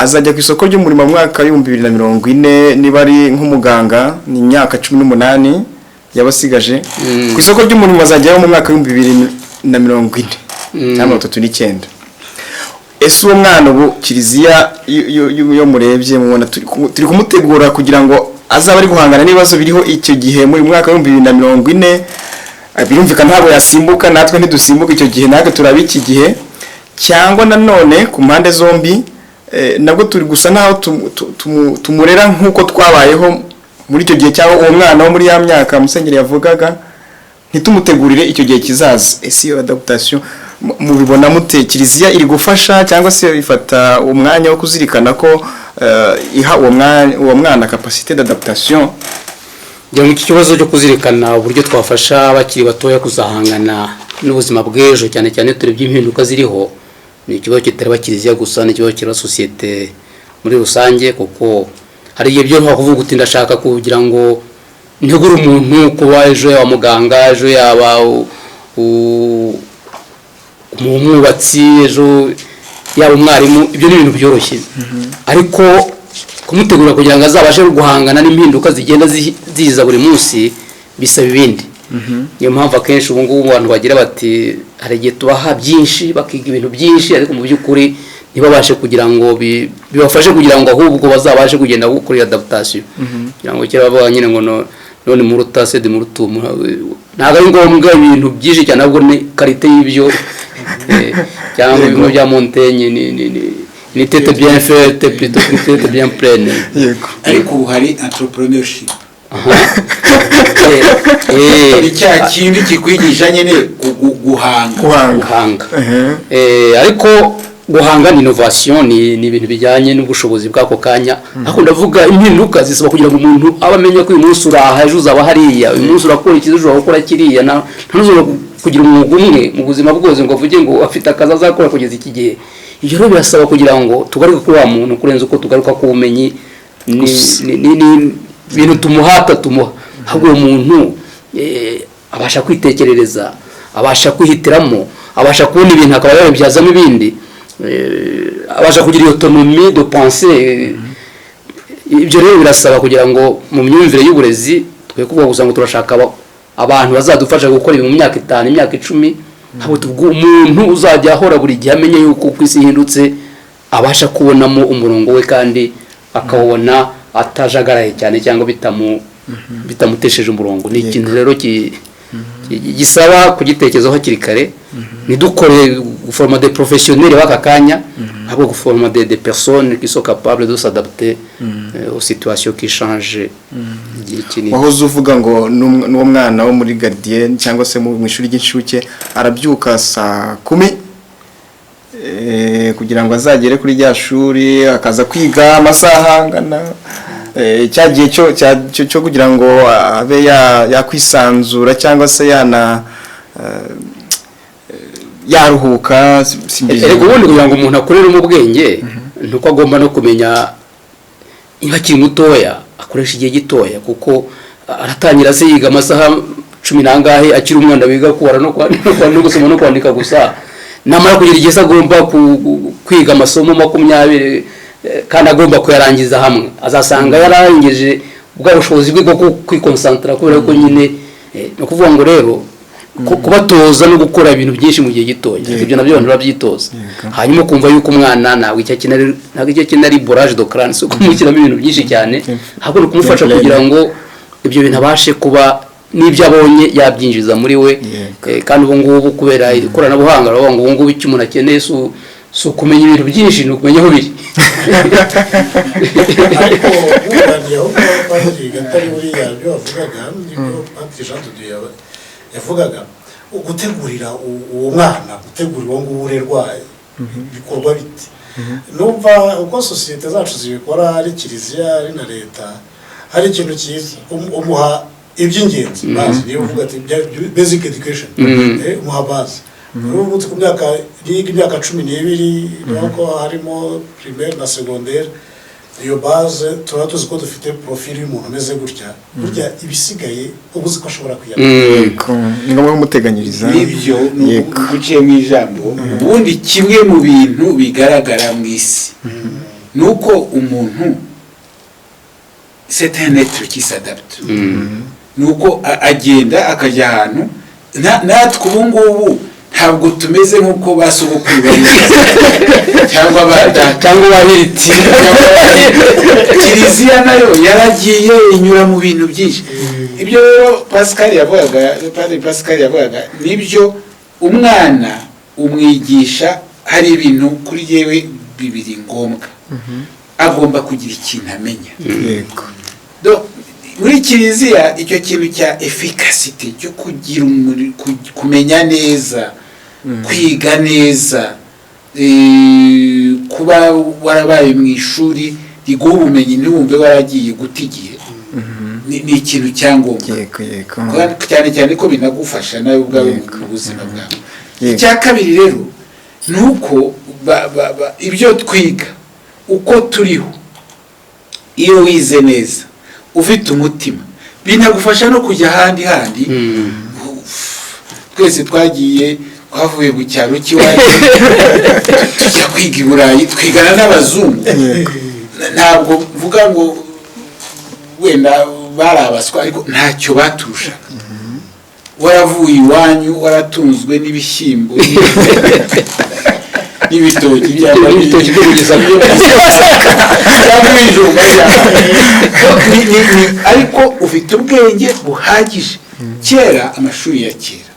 azajya ku isoko ry'umurimo mu mwaka wa 2040, niba ari nk'umuganga ni imyaka 18 yabasigaje. Ku isoko ry'umurimo azajyaho mu mwaka wa 2040 cyangwa 39. Ese uwo mwana ubu Kiliziya yo murebye mubona turi kumutegura kugira ngo azaba ari guhangana n'ibibazo biriho icyo gihe muri mwaka wa 2040, birumvikana ntabwo yasimbuka, natwe ntidusimbuka icyo gihe, natwe turaba iki gihe, cyangwa nanone ku mpande zombi nabwo turi gusa naho tumurera nk'uko twabayeho muri icyo gihe, cyangwa uwo mwana wo muri ya myaka Musenyeri yavugaga, ntitumutegurire icyo gihe kizaza. Ese iyo adaptation mubibona mute? Kiliziya iri gufasha cyangwa se ifata umwanya wo kuzirikana ko iha uwo mwana capacité d'adaptation? Njya mu kibazo cyo kuzirikana uburyo twafasha abakiri batoya kuzahangana n'ubuzima bw'ejo, cyane cyane turebye impinduka ziriho. Ni ikibazo kitareba Kiliziya gusa, ni ikibazo kireba societe muri rusange, kuko hari igihe byo kuvuga uti ndashaka kugira ngo ntegure umuntu kuba ejo yaba muganga, ejo yaba umwubatsi, ejo yaba umwarimu. Ibyo ni ibintu byoroshye, ariko kumutegura kugira ngo azabashe guhangana n'impinduka zigenda ziza buri munsi bisaba ibindi. Niyo mpamvu akenshi ubu ngubu abantu bagira bati hari igihe tubaha byinshi bakiga ibintu byinshi, ariko mu by'ukuri ntibabashe kugira ngo bibafashe kugira ngo ahubwo bazabashe kugenda gukora adaptation. Kugira ngo kera bavuga nyine ngo none muruta se de murutu, ntabwo ari ngombwa ibintu byinshi cyane, ahubwo ni karite y'ibyo cyangwa ibintu bya Montaigne ni tete bien faite plutôt que tete bien pleine. Ariko hari entrepreneurship. Icya kindi kikwigisha nyine guhanga. Ariko guhanga ni innovation, ni ibintu bijyanye n'ubushobozi bw'ako kanya. Ariko ndavuga impinduka zisaba kugira ngo umuntu aba amenye ko uyu munsi uraha, ejo uzaba hariya, uyu munsi urakora iki, ejo urakora kiriya. Ntuzobora kugira umwuga umwe mu buzima bwose ngo avuge ngo afite akazi azakora kugeza iki gihe. Ibyo rero birasaba kugira ngo tugaruke kuri wa muntu kurenza uko tugaruka ku bumenyi ni ibintu tumuhata tumuha. Ahubwo uwo muntu abasha kwitekerereza, abasha kwihitiramo, abasha kubona ibintu akaba yabibyazamo ibindi, abasha kugira autonomie de penser. Ibyo rero birasaba kugira ngo mu myumvire y'uburezi twe kuvuga gusa ngo turashaka abantu bazadufasha gukora ibintu mu myaka 5, imyaka 10. Habo umuntu uzajya ahora buri gihe amenye yuko ku isi hindutse, abasha kubonamo umurongo we kandi akawubona atajagaraye cyane cyangwa bitamutesheje umurongo. Ni ikintu rero gisaba kugitekerezaho hakiri kare. Nidukore former des professionnels baka kanya, ahubwo former des personnes qui sont capables de s'adapter aux situations qui changent. Wahoze uvuga ngo n'uwo mwana wo muri gardien cyangwa se mu ishuri ry'inshuke arabyuka saa 10 kugira ngo azagere kuri rya shuri, akaza kwiga amasaha angana cyagiye cyo kugira ngo abe yakwisanzura cyangwa se yaruhuka. Erego ubundi kugira ngo umuntu akorere mu bwenge nuko agomba no kumenya akiri mutoya akoresha igihe gitoya, kuko aratangira se yiga amasaha 10 nangahe akiri umwana wiga kubara no gusoma no kwandika gusa. Namara kugira igihe agomba kwiga amasomo 20 kandi agomba kuyarangiza hamwe, azasanga yarangije ubwo bushobozi bwo kwikonsantra kubera ko nyine no kuvuga ngo rero kubatoza no gukora ibintu byinshi mu gihe gitoya. Ibyo nabyo abantu babyitoza, hanyuma kumva yuko umwana ntabwo icyo kinari borage de crâne, so kumukiramo ibintu byinshi cyane, ahubwo no kumufasha kugira ngo ibyo bintu abashe kuba n'ibyo abonye yabyinjiza muri we. Kandi ubu ngubu kubera ikoranabuhanga ravuga ngo ubu ngubu icyo umuntu akeneye so kumenya ibintu byinshi no kumenya aho biri. Ariko ubaniye aho bagiye gatari muri yabyo bavugaga niko Jean de Dieu yavugaga gutegurira uwo mwana, gutegurira uwo nguwo urerwaye bikorwa biti. Numva uko societe zacu zibikora, ari Kiliziya ari na leta, hari ikintu cyiza umuha iby'ingenzi bazi. Niyo uvuga ati basic education, umuha base. Ubu ku myaka 12 nuko harimo primaire na secondaire, iyo base tuba tuzi ko dufite profile y'umuntu ameze gutya, burya ibisigaye ubuzi ko ashobora kuyakora. Ni ngombwa kumuteganyiriza. Nibyo guciye mu ijambo. Ubundi kimwe mu bintu bigaragara mu isi nuko umuntu c'est un être qui s'adapte. Nuko agenda akajya ahantu natwe ubu ngubu ntabwo tumeze nk'uko basogokuru bari cyangwa badata cyangwa babiriti. kiliziya nayo yaragiye inyura mu bintu byinshi. Ibyo rero Pascal yavugaga, Padre Pascal yavugaga, nibyo umwana umwigisha hari ibintu kuri yewe bibiri ngombwa. Agomba kugira ikintu amenya. Yego. Muri kiliziya icyo kintu cya efficacity cyo kugira kumenya neza, kwiga neza, kuba warabaye mu ishuri riguha ubumenyi ntiwumve waragiye guta igihe, ni ikintu cyangombwa. Cyane cyane ko binagufasha nawe ubwawe mu buzima bwawe. Icya kabiri rero ni uko ibyo twiga uko turiho, iyo wize neza ufite umutima binagufasha no kujya ahandi handi. Twese twavuye mu cyaro cy'iwacu tujya kwiga i Burayi, twigana n'abazungu. Ntabwo mvuga ngo wenda barabaswa, ariko ntacyo baturushaga. Waravuye iwanyu waratunzwe n'ibishyimbo n'ibitoki byaba ibitoki byo kugeza ariko ufite ubwenge buhagije. Kera amashuri ya kera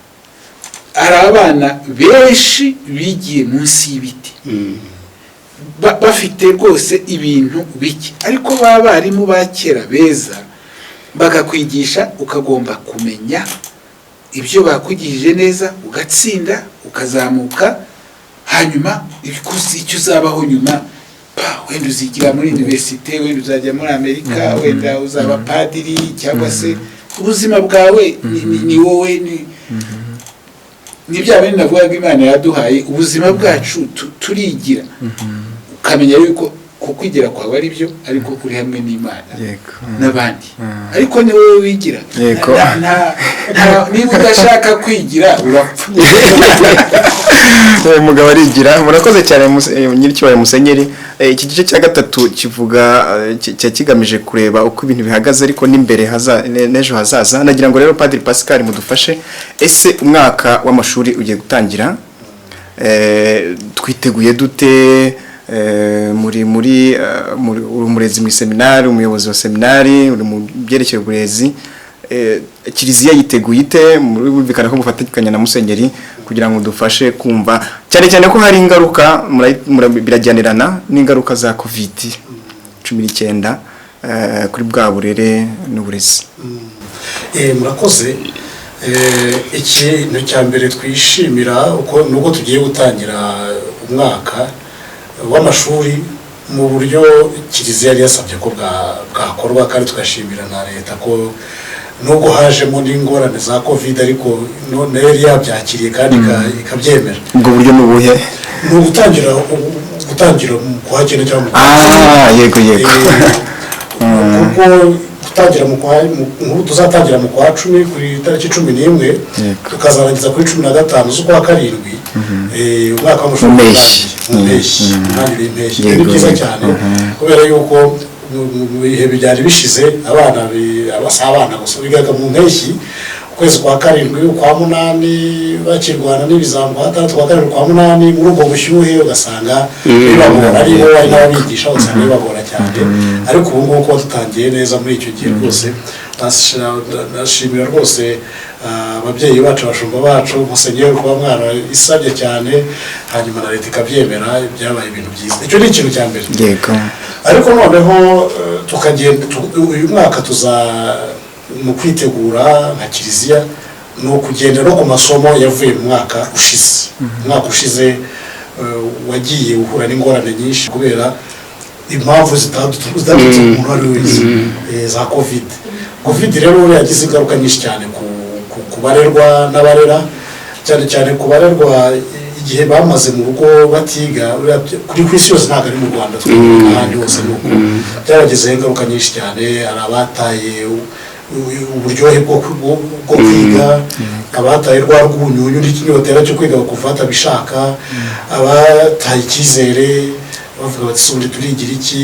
hari abana benshi bigiye munsi y'ibiti, bafite rwose ibintu bike, ariko barimu ba kera beza bakakwigisha, ukagomba kumenya ibyo bakwigishije neza, ugatsinda ukazamuka. Hanyuma icyo uzabaho nyuma, wenda uzigira muri universite, wenda uzajya muri Amerika, wenda uzaba padiri, cyangwa se ubuzima bwawe ni wowe. Ni bya bindi navugaga Imana yaduhaye, ubuzima bwacu turigira, ukamenya yuko kukwigira kwawe ari byo, ariko uri hamwe n'Imana n'abandi, ariko ni wowe wigira. Niba udashaka kwigira urapfa. Umugabo arigira. Murakoze cyane nyiricyubahiro Musenyeri. Iki gice cya gatatu kivuga kigamije kureba uko ibintu bihagaze, ariko n'imbere n'ejo hazaza. Nagira ngo rero Padre Pascal mudufashe, ese umwaka w'amashuri ugiye gutangira, twiteguye dute? Muri umurezi mu seminari, umuyobozi wa seminari, uri mu byerekeye uburezi, kiliziya yiteguye ite? Murumvikana ko mufatikanya na Musenyeri kugira ngo dufashe kumva cyane cyane ko hari ingaruka birajyanirana n'ingaruka za COVID-19 kuri bwa burere n'uburezi. Murakoze. Ikintu cya mbere twishimira nuko tugiye gutangira umwaka w'amashuri mu buryo kiliziya yari yasabye ko bwakorwa, kandi tugashimira na leta ko nubwo hajemo n'ingorane za COVID, ariko nayo yari yabyakiriye kandi ikabyemera. Ubwo buryo ni ubuhe? Ni ugutangira kuhagenda cyangwa yego kuko tuzatangira mu kwa 10 kuri tariki 11 tukazarangiza kuri 15 z'ukwa karindwi. Umwaka w'amashuri mu mpeshyi. Ni byiza cyane kubera yuko mu bihe byari bishize abana gusa bigaga mu mpeshyi, ukwezi kwa karindwi, kwa munani bakirwana n'ibizambo, hatandatu kwa karindwi, kwa munani, muri ubwo bushyuhe ugasanga bibagora, ari bo ari n'abigisha usanga bibagora cyane. Ariko ubu ngubu kuba dutangiye neza muri icyo gihe rwose, nashimira rwose ababyeyi bacu, abashumba bacu, Musenyeri kuba mwana isabye cyane, hanyuma na leta ikabyemera, byabaye ibintu byiza. Icyo ni ikintu cya mbere. Ariko noneho tukagenda uyu mwaka mu kwitegura nka kiliziya ni ukugenda no ku masomo yavuye mu mwaka ushize. Umwaka ushize wagiye uhura n'ingorane nyinshi kubera impamvu zitandukanye umuntu ari wese, za COVID rero yagize ingaruka nyinshi cyane ku barerwa n'abarera, cyane cyane ku barerwa igihe bamaze mu rugo batiga. Kuri ku isi yose ntabwo ari mu Rwanda, n'ahandi hose nuko byabagizeho ingaruka nyinshi cyane. Hari abataye uburyohe bwo kwiga, abataye rwa rw'ubunyunyu n'ikinyotera cyo kwiga bakufata bishaka, abataye icyizere bavuga bati ubundi turigira iki.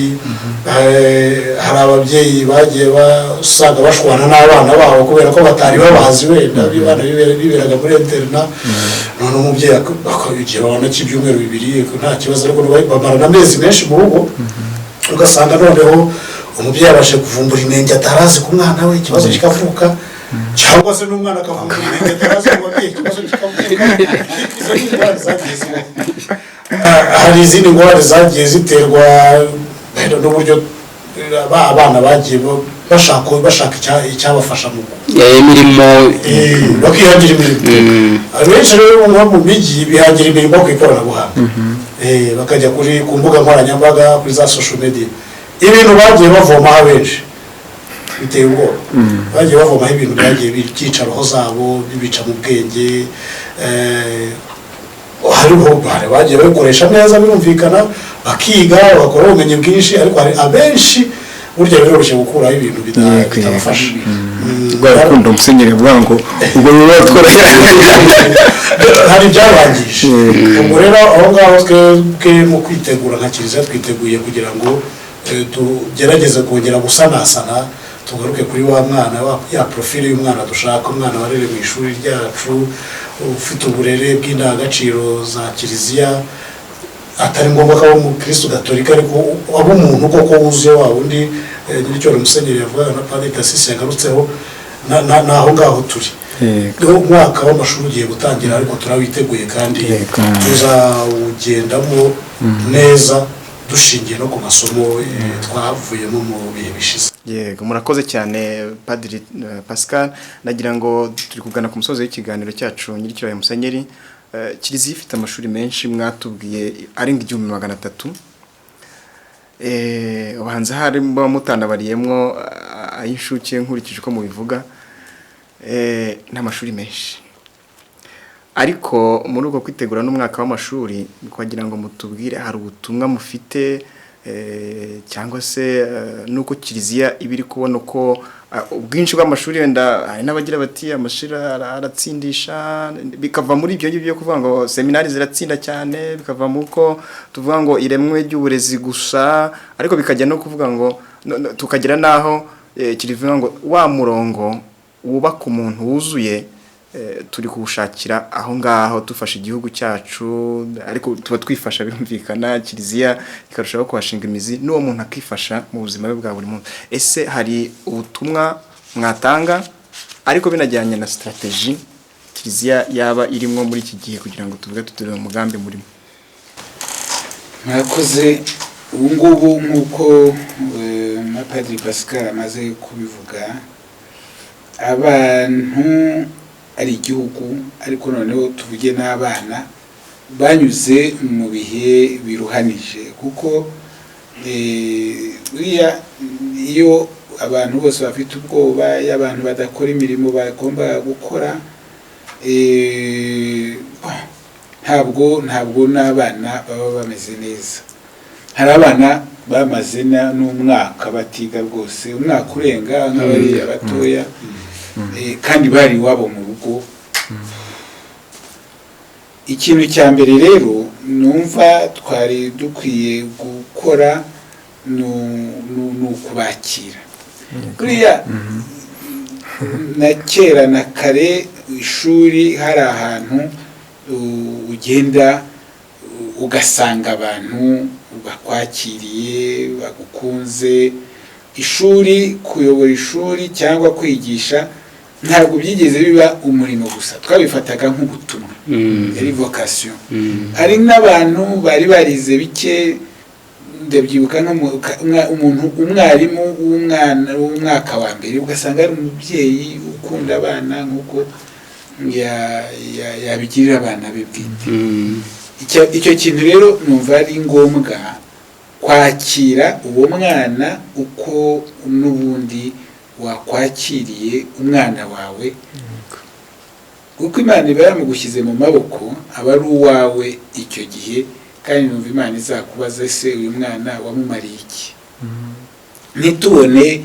Hari ababyeyi bagiye basanga bashwana n'abana babo kubera ko batari babazi, wenda abana biberaga muri interna, none umubyeyi akagiye babona cy'ibyumweru 2 nta kibazo, ariko bamarana amezi menshi mu rugo, ugasanga noneho umubyeyi abashe kuvumbura inenge atarazi ku mwana we ikibazo kikavuka cyangwa se n'umwana akavumbura inenge atarazi ku babyeyi ikibazo kikavuka. Izo ni ingorane zagiye zibaho. Hari izindi ngorane zagiye ziterwa n'uburyo abana bagiye bashaka icyabafasha mu imirimo bakihangira imirimo. Abenshi rero nko mu mijyi bihangira imirimo ku ikoranabuhanga, bakajya ku mbuga nkoranyambaga, kuri za social media. Ibintu bagiye bavomaho abenshi biteye ubwoba, bagiye bavomaho ibintu byagiye byica roho zabo, bibica mu bwenge. Hariho bagiye babikoresha neza birumvikana, bakiga bakora ubumenyi bwinshi, ariko hari abenshi burya biroroshye gukuraho ibintu bitabafasha. Rwarukundo Musenyeri avuga ngo ubwo biba tworoshye hari ibyabangije. Ubwo rero aho ngaho twebwe mu kwitegura nka Kiliziya twiteguye kugira ngo tugerageze kongera gusanasana, tugaruke kuri wa mwana, ya profile y'umwana dushaka, umwana warere mu ishuri ryacu ufite uburere bw'indangagaciro za Kiliziya, atari ngombwa ko aba umukristo gatolika, ariko aba umuntu koko wuzuye wa wundi nyiricyo Musenyeri yavugaga na Padiri Tarsisi yagarutseho. Naho ngaho turi. Umwaka w'amashuri ugiye gutangira, ariko turawiteguye kandi tuzawugendamo neza dushingiye no ku masomo twavuyemo mu bihe bishize. Yego, murakoze cyane Padiri Pascal. Nagira ngo turi kugana ku musozi w'ikiganiro cyacu nyiricyo Musenyeri. Kiliziya ifite amashuri menshi, mwatubwiye arenga 1300. Ubanza harimo mutanabariyemwo ay'inshuke nkurikije uko mubivuga. N'amashuri menshi, ariko muri uko kwitegura n'umwaka w'amashuri kwagira ngo mutubwire hari ubutumwa mufite, cyangwa se nuko Kiliziya ibiri kubona uko ubwinshi bw'amashuri wenda hari n'abagira bati amashuri aratsindisha, bikava muri ibyo ngibyo kuvuga ngo seminari ziratsinda cyane, bikava mu ko tuvuga ngo iremwe ry'uburezi gusa, ariko bikajya no kuvuga ngo tukagira naho kirivuga ngo wa murongo wubaka umuntu wuzuye turi kuwushakira aho ngaho dufasha igihugu cyacu, ariko tuba twifasha birumvikana, Kiliziya ikarushaho kuhashinga imizi n'uwo muntu akifasha mu buzima bwe bwa buri munsi. Ese hari ubutumwa mwatanga ariko binajyanye na strategy Kiliziya yaba irimo muri iki gihe kugira ngo tuvuge tuturi mu mugambi murimo? Mwakoze. Ubu ngubu nk'uko na Padiri Pascal amaze kubivuga, abantu ari igihugu, ariko noneho tuvuge n'abana banyuze mu bihe biruhanije, kuko iyo abantu bose bafite ubwoba, y'abantu badakora imirimo bagomba gukora, ntabwo n'abana baba bameze neza. Hari abana bamaze n'umwaka batiga rwose, umwaka urenga nk'abariya batoya, kandi bari iwabo mu rugo. Ikintu cya mbere rero numva twari dukwiye gukora ni ukubakira. Kuriya na kera na kare ishuri hari ahantu ugenda ugasanga abantu bakwakiriye, bagukunze. Ishuri, kuyobora ishuri cyangwa kwigisha ntabwo byigeze biba umurimo gusa, twabifataga nk'ubutumwa, yari vocation. Hari n'abantu bari barize bike, ndabyibuka umwarimu w'umwaka wa mbere ugasanga ari umubyeyi ukunda abana nk'uko yabigirira abana be bwite. Icyo kintu rero numva ari ngombwa, kwakira uwo mwana uko n'ubundi wakwakiriye umwana wawe, kuko Imana iba yamugushyize mu maboko, aba ari uwawe icyo gihe, kandi numva Imana izakubaza ese uyu mwana wamumariye iki. Ntitubone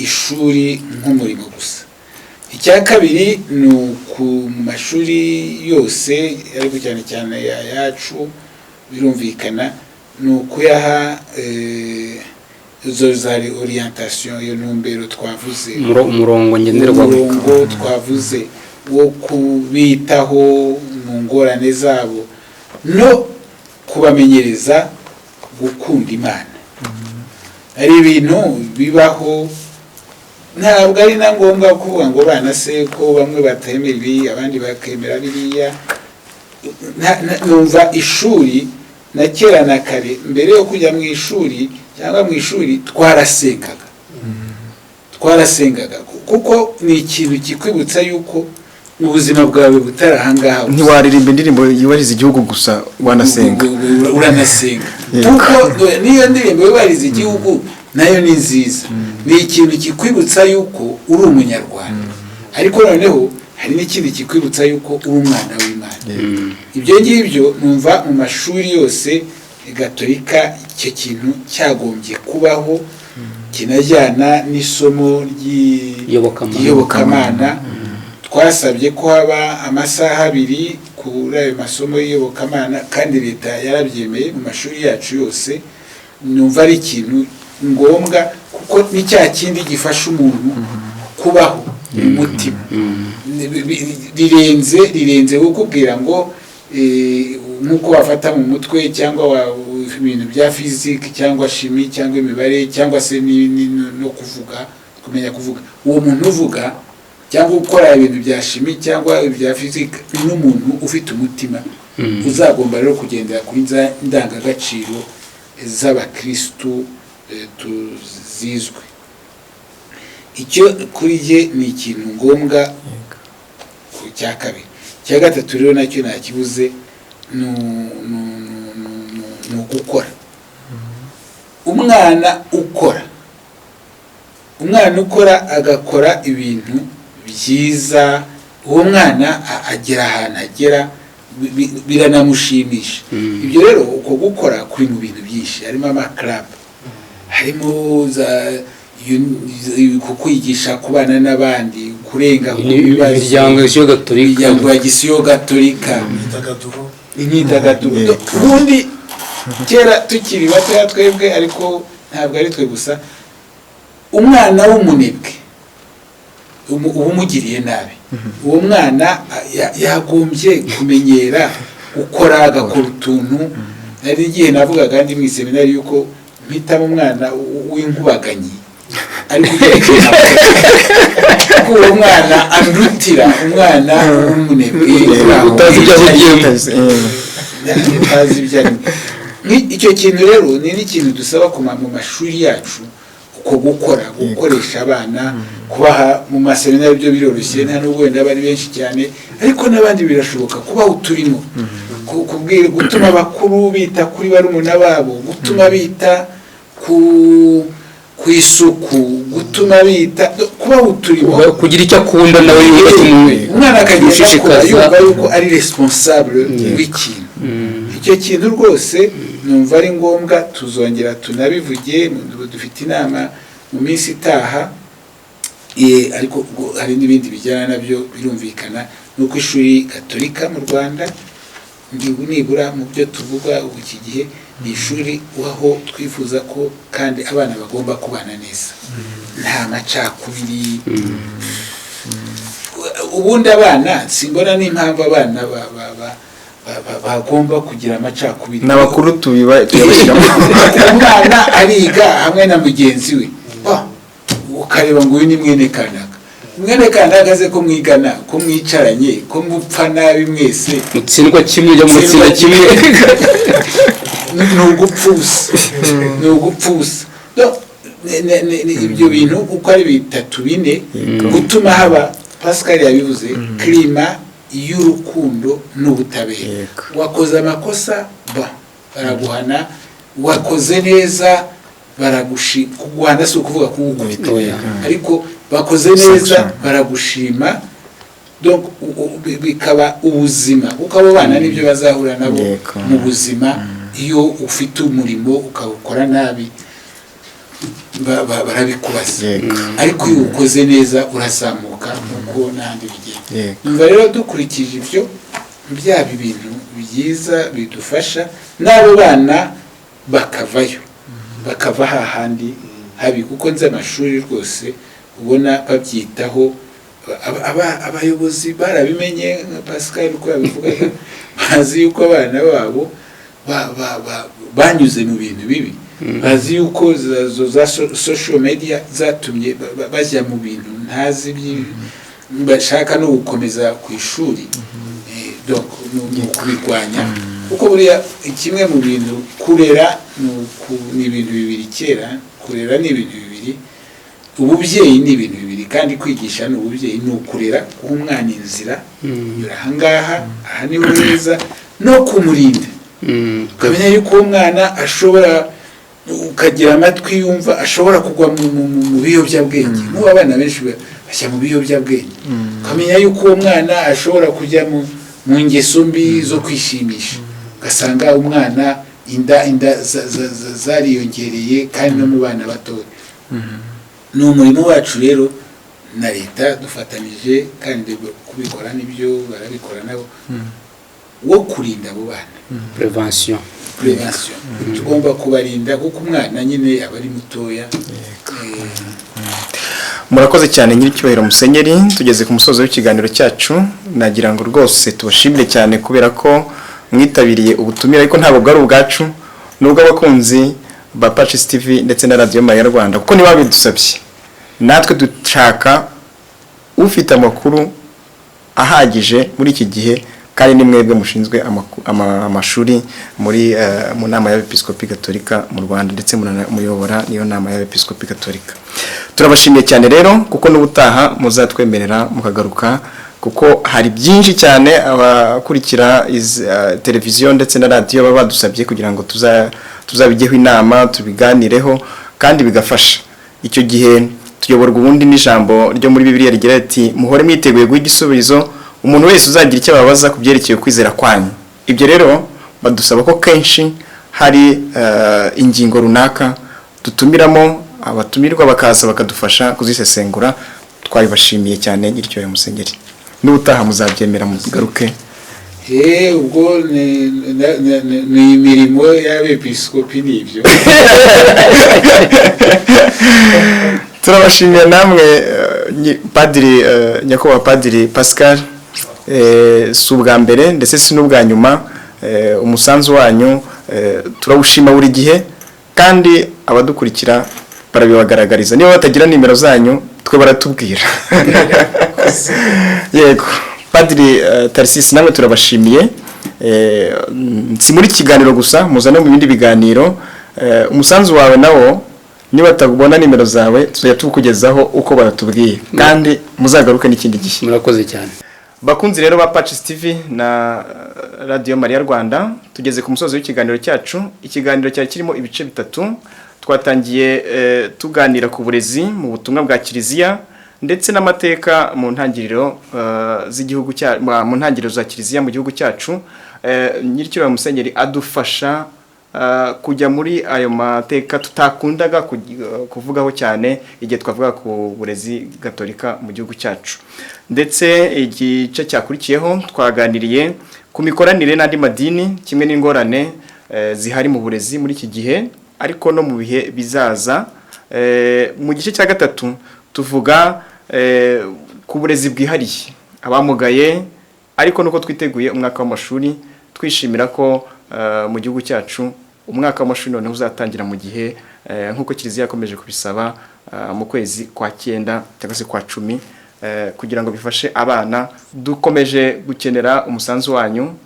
ishuri nk'umurimo gusa. Icya kabiri ni mu mashuri yose, ariko cyane cyane yacu birumvikana, ni ukuyaha izo za orientation, iyo ntumbero twavuze, umurongo ngenderwaho twavuze wo kubitaho mu ngorane zabo, no kubamenyereza gukunda Imana. hari ibintu bibaho ntabwo ari na ngombwa kuvuga ngo bana se ko bamwe batemera ibi abandi bakemera biriya. Numva ishuri na kera na kare mbere yo kujya mu ishuri cyangwa mu ishuri twarasengaga kuko ni ikintu kikwibutsa yuko ubuzima bwawe butari ahangaha. Ntiwaririmba indirimbo yubahiriza igihugu gusa wanasenga, uranasenga kuko niyo ndirimbo yubahiriza igihugu nayo ni nziza. Ni ikintu kikwibutsa yuko uri umunyarwanda, ariko noneho hari n'ikindi kikwibutsa yuko uri umwana w'Imana. Ibyo ngibyo numva mu mashuri yose gatolika icyo kintu cyagombye kubaho, kinajyana n'isomo ry'iyobokamana. Twasabye ko haba amasaha 2 kuri ayo masomo y'iyobokamana, kandi leta yarabyemeye mu mashuri yacu yose. Numva ari ikintu ngombwa kuko ni cya kindi gifasha umuntu kubaho umutima. Rirenze kukubwira ngo nkuko wafata mu mutwe cyangwa ibintu bya physique cyangwa chimie cyangwa imibare cyangwa se no kuvuga, kumenya kuvuga. Uwo muntu uvuga cyangwa ukora ibintu bya chimie cyangwa ibya physique ni n'umuntu ufite umutima. Uzagomba rero kugendera kuri indangagaciro z'abakristu tuzizwe. Icyo kuri je ni ikintu ngombwa ku cya kabiri. Cya gatatu rero nacyo nakibuze no gukora. Umwana ukora agakora ibintu byiza, uwo mwana agera ahantu agera biranamushimisha. Ibyo rero uko gukora kuri mu bintu byinshi, harimo club, harimo kukwigisha kubana n'abandi, kurenga imiryango ya Gisiyo Gatolika, imyidagaduro. Ubundi kera tukiri bato twebwe, ariko ntabwo ari twe gusa, umwana w'umunebwe umugiriye nabi, uwo mwana yagombye kumenyera gukora, agakora utuntu. Hari igihe navuga kandi mu seminari yuko mpitamo umwana w'inkubaganyi, ariko uwo mwana andutira umwana w'umunebwe utazi ibyo arimo. Icyo kintu rero ni n'ikintu dusaba mu mashuri yacu, uko gukoresha abana, kubaha mu maseminari byo biroroshye, nta n'ubwo wenda bari benshi cyane, ariko n'abandi birashoboka kubaha uturimo, gutuma abakuru bita kuri barumuna babo, gutuma bita ku isuku, gutuma bita kubaha uturimo, kugira icyo akunda nawe umwana akagenda yumva yuko ari responsable w'ikintu. Icyo kintu rwose numva ari ngombwa. Tuzongera tunabivuge, dufite inama mu minsi itaha, ariko hari n'ibindi bijyana nabyo birumvikana. Nuko ishuri Gatolika mu Rwanda nibura mu byo tuvuga ubu iki gihe ni ishuri aho twifuza ko kandi abana bagomba kubana neza, nta macakubiri. Ubundi abana simbona n'impamvu abana bagomba kugira amacakubiri. N'abakuru tuyabashyiramo. Umwana ariga hamwe na mugenzi we, ukareba ngo uyu ni mwene kanaka ze ko mwigana, ko mwicaranye, ko mupfa nabi mwese, mutsindwa kimwe ujya mu gutsinda kimwe. Ni ugupfusa. Ibyo bintu uko ari 3-4 gutuma haba, Pascal yabivuze, klima y'urukundo n'ubutabera. Wakoze amakosa baraguhana, wakoze neza baragushima. Si ukuvuga kugukubita, ariko bakoze neza baragushima. Donc bikaba ubuzima, kuko abo bana nibyo bazahura nabo mu buzima. Iyo ufite umurimo ukawukora nabi barabikubaza, ariko iyo ukoze neza urazamuka nuko n'ahandi bigenda. Numva rero dukurikije ibyo byaba ibintu byiza bidufasha, n'abo bana bakavayo, bakava hahandi habi, kuko nzi amashuri rwose ubona babyitaho. Abayobozi barabimenye, nka Pascal uko yabivuga, bazi yuko abana babo banyuze mu bintu bibi. bazi yuko za social media zatumye bajya mu bintu ntazi bashaka no gukomeza ku ishuri donc no kubirwanya kuko buriya kimwe mu bintu kurera ni ibintu bibiri kera kurera ni ibintu bibiri ububyeyi ni ibintu bibiri kandi kwigisha ni ububyeyi ni ukurera guha umwana inzira nyura ahangaha aha ni heza no kumurinda ukamenya yuko umwana ashobora ukagira amatwi yumva ashobora kugwa mu biyobyabwenge nk'ubu abana benshi bashyira mu biyobyabwenge ukamenya yuko uwo mwana ashobora kujya mu ngeso mbi zo kwishimisha ugasanga umwana inda zariyongereye kandi no mu bana batoya ni umurimo wacu rero na leta dufatanije kandi kubikora n'ibyo barabikora nabo wo kurinda abo bana prevention tugomba kubarinda kuko umwana nyine aba ari mutoya. Murakoze cyane nyiricyubahiro Musenyeri, tugeze ku musozo w'ikiganiro cyacu. Nagira ngo rwose tubashimire cyane kubera ko mwitabiriye ubutumire ariko ntabwo bwari ubwacu nubwo abakunzi ba Patches TV ndetse na Radio Mariya Rwanda kuko niba bidusabye natwe dushaka ufite amakuru ahagije muri iki gihe kandi ni mwebwe mushinzwe amashuri muri mu nama y'Abepiskopi Gatolika mu Rwanda ndetse muyobora niyo nama y'Abepiskopi Gatolika. Turabashimiye cyane rero kuko n'ubutaha muzatwemerera mukagaruka kuko hari byinshi cyane abakurikira televiziyo ndetse na radio baba badusabye kugira ngo tuzabigeho inama tubiganireho kandi bigafasha. Icyo gihe tuyoborwa ubundi n'ijambo ryo muri Bibiliya rigira ati muhore mwiteguye guha igisubizo umuntu wese uzagira icyo babaza kubyerekeye kwizera kwanyu. Ibyo rero badusaba ko kenshi hari ingingo runaka dutumiramo abatumirwa bakaza bakadufasha kuzisesengura. Twabibashimiye cyane nyiricyo Musenyeri, n'ubutaha muzabyemera mugaruke. Ubwo ni imirimo y'Abepiskopi n'ibyo. Turabashimiye namwe Padiri Nyakubahwa Padiri Pascal, si ubwa mbere ndetse si n'ubwa nyuma. Umusanzu wanyu turawushima buri gihe kandi abadukurikira barabibagaragariza. Niba batagira nimero zanyu twe baratubwira. Yego Padiri Tarsisi namwe turabashimiye. Si muri kiganiro gusa muzana mu bindi biganiro. Umusanzu wawe nawo niba tagubona nimero zawe tuzajya tukugezaho uko baratubwiye kandi muzagaruke n'ikindi gihe. Murakoze cyane. Bakunzi rero ba Patches TV na Radio Mariya Rwanda, tugeze ku musozo w'ikiganiro cyacu. Ikiganiro cyari kirimo ibice bitatu. Twatangiye tuganira ku burezi mu butumwa bwa Kiliziya ndetse n'amateka mu ntangiriro z'igihugu cya mu ntangiriro za Kiliziya mu gihugu cyacu. Nyiricyo Musenyeri adufasha kujya muri ayo mateka tutakundaga kuvugaho cyane igihe twavuga ku burezi gatolika mu gihugu cyacu. Ndetse igice cyakurikiyeho twaganiriye ku mikoranire n'andi madini kimwe n'ingorane zihari mu burezi muri iki gihe ariko no mu bihe bizaza. Mu gice cya gatatu tuvuga ku burezi bwihariye abamugaye ariko nuko twiteguye umwaka w'amashuri twishimira ko mu gihugu cyacu umwaka w'amashuri none uzatangira mu gihe nk'uko Kiliziya yakomeje kubisaba mu kwezi kwa 9 cyangwa se kwa 10 kugira ngo bifashe abana. Dukomeje gukenera umusanzu wanyu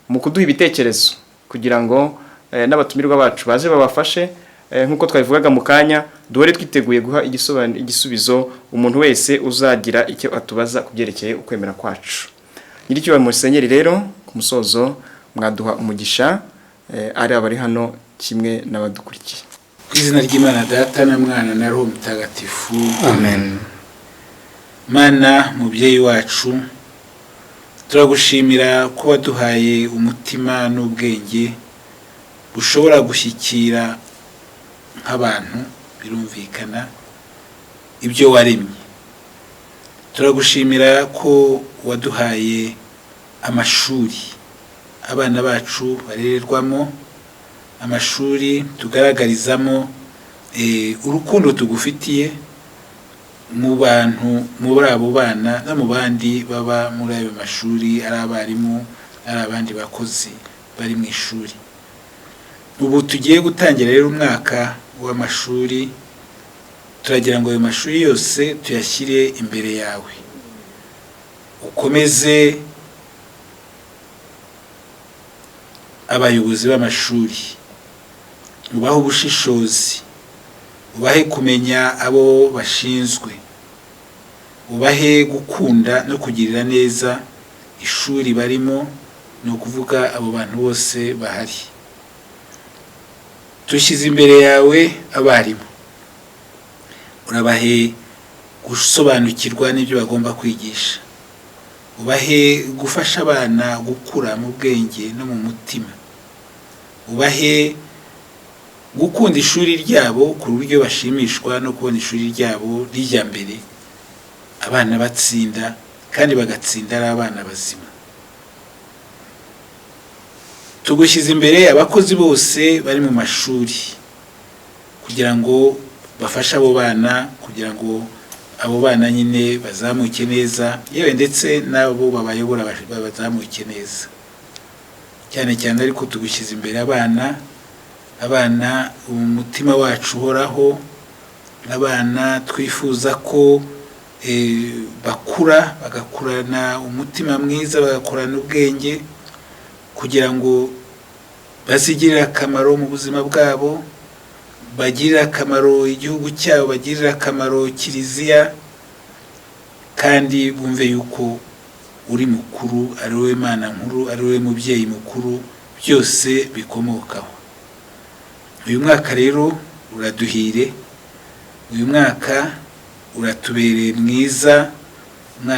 mu kuduha ibitekerezo kugira ngo n'abatumirwa bacu baje babafashe nk'uko twabivugaga mu kanya duhore twiteguye guha igisubizo umuntu wese uzagira icyo atubaza kubyerekeye ukwemera kwacu. Nyiricyo Musenyeri rero ku musozo mwaduha umugisha ari abari hano kimwe n'abadukurikiye. Ku izina ry'Imana Data na Mwana na Roho Mutagatifu, amen. Mana mubyeyi wacu, turagushimira ko waduhaye umutima n'ubwenge bushobora gushyikira nk'abantu birumvikana ibyo waremye. Turagushimira ko waduhaye amashuri abana bacu barererwamo, amashuri tugaragarizamo urukundo tugufitiye mu bantu, muri abo bana no mu bandi baba muri ayo mashuri, ari abarimu ari abandi bakozi bari mu ishuri. ubu tugiye gutangira rero umwaka w'amashuri, turagira ngo ayo mashuri yose tuyashyire imbere yawe, ukomeze abayobozi b'amashuri, ubahe ubushishozi, ubahe kumenya abo bashinzwe, ubahe gukunda no kugirira neza ishuri barimo, ni ukuvuga abo bantu bose bahari. Dushyize imbere yawe abarimu, urabahe gusobanukirwa n'ibyo bagomba kwigisha, ubahe gufasha abana gukura mu bwenge no mu mutima, ubahe gukunda ishuri ryabo ku buryo bashimishwa no kubona ishuri ryabo rijya mbere, abana batsinda kandi bagatsinda ari abana bazima. Tugushyize imbere abakozi bose bari mu mashuri kugira ngo bafashe abo bana, kugira ngo abo bana nyine bazamuke neza, yewe ndetse n'abo babayobora bazamuke neza cyane cyane. Ariko tugushyize imbere abana umutima wacu uhoraho, abana twifuza ko bakura, bagakurana umutima mwiza, bagakurana ubwenge, kugira ngo bazigirire akamaro mu buzima bwabo, bagirire akamaro igihugu cyabo, bagirire akamaro kiliziya, kandi bumve yuko uri mukuru, ari wowe Mana nkuru, ari wowe mubyeyi mukuru, byose bikomokaho. Uyu mwaka rero uraduhire, uyu mwaka uratubereye mwiza.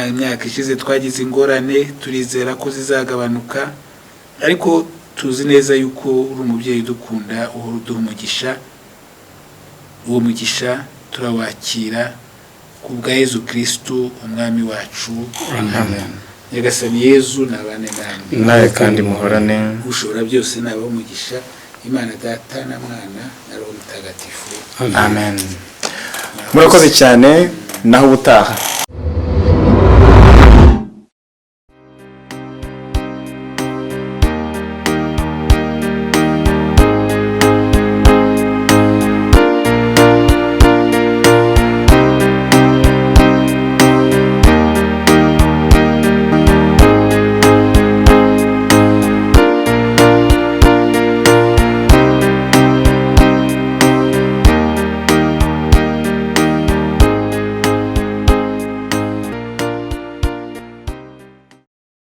Imyaka ishize twagize ingorane, turizera ko zizagabanuka, ariko tuzi neza yuko uri umubyeyi dukunda, uhora uduha umugisha. Uwo mugisha turawakira ku bwa Yezu Kristo umwami wacu. Amen. Nyagasani Yezu nabane nawe kandi muhorane, ushobora byose nabaho umugisha, Imana Data na Mwana na Roho Mutagatifu. amen. Murakoze cyane, naho ubutaha.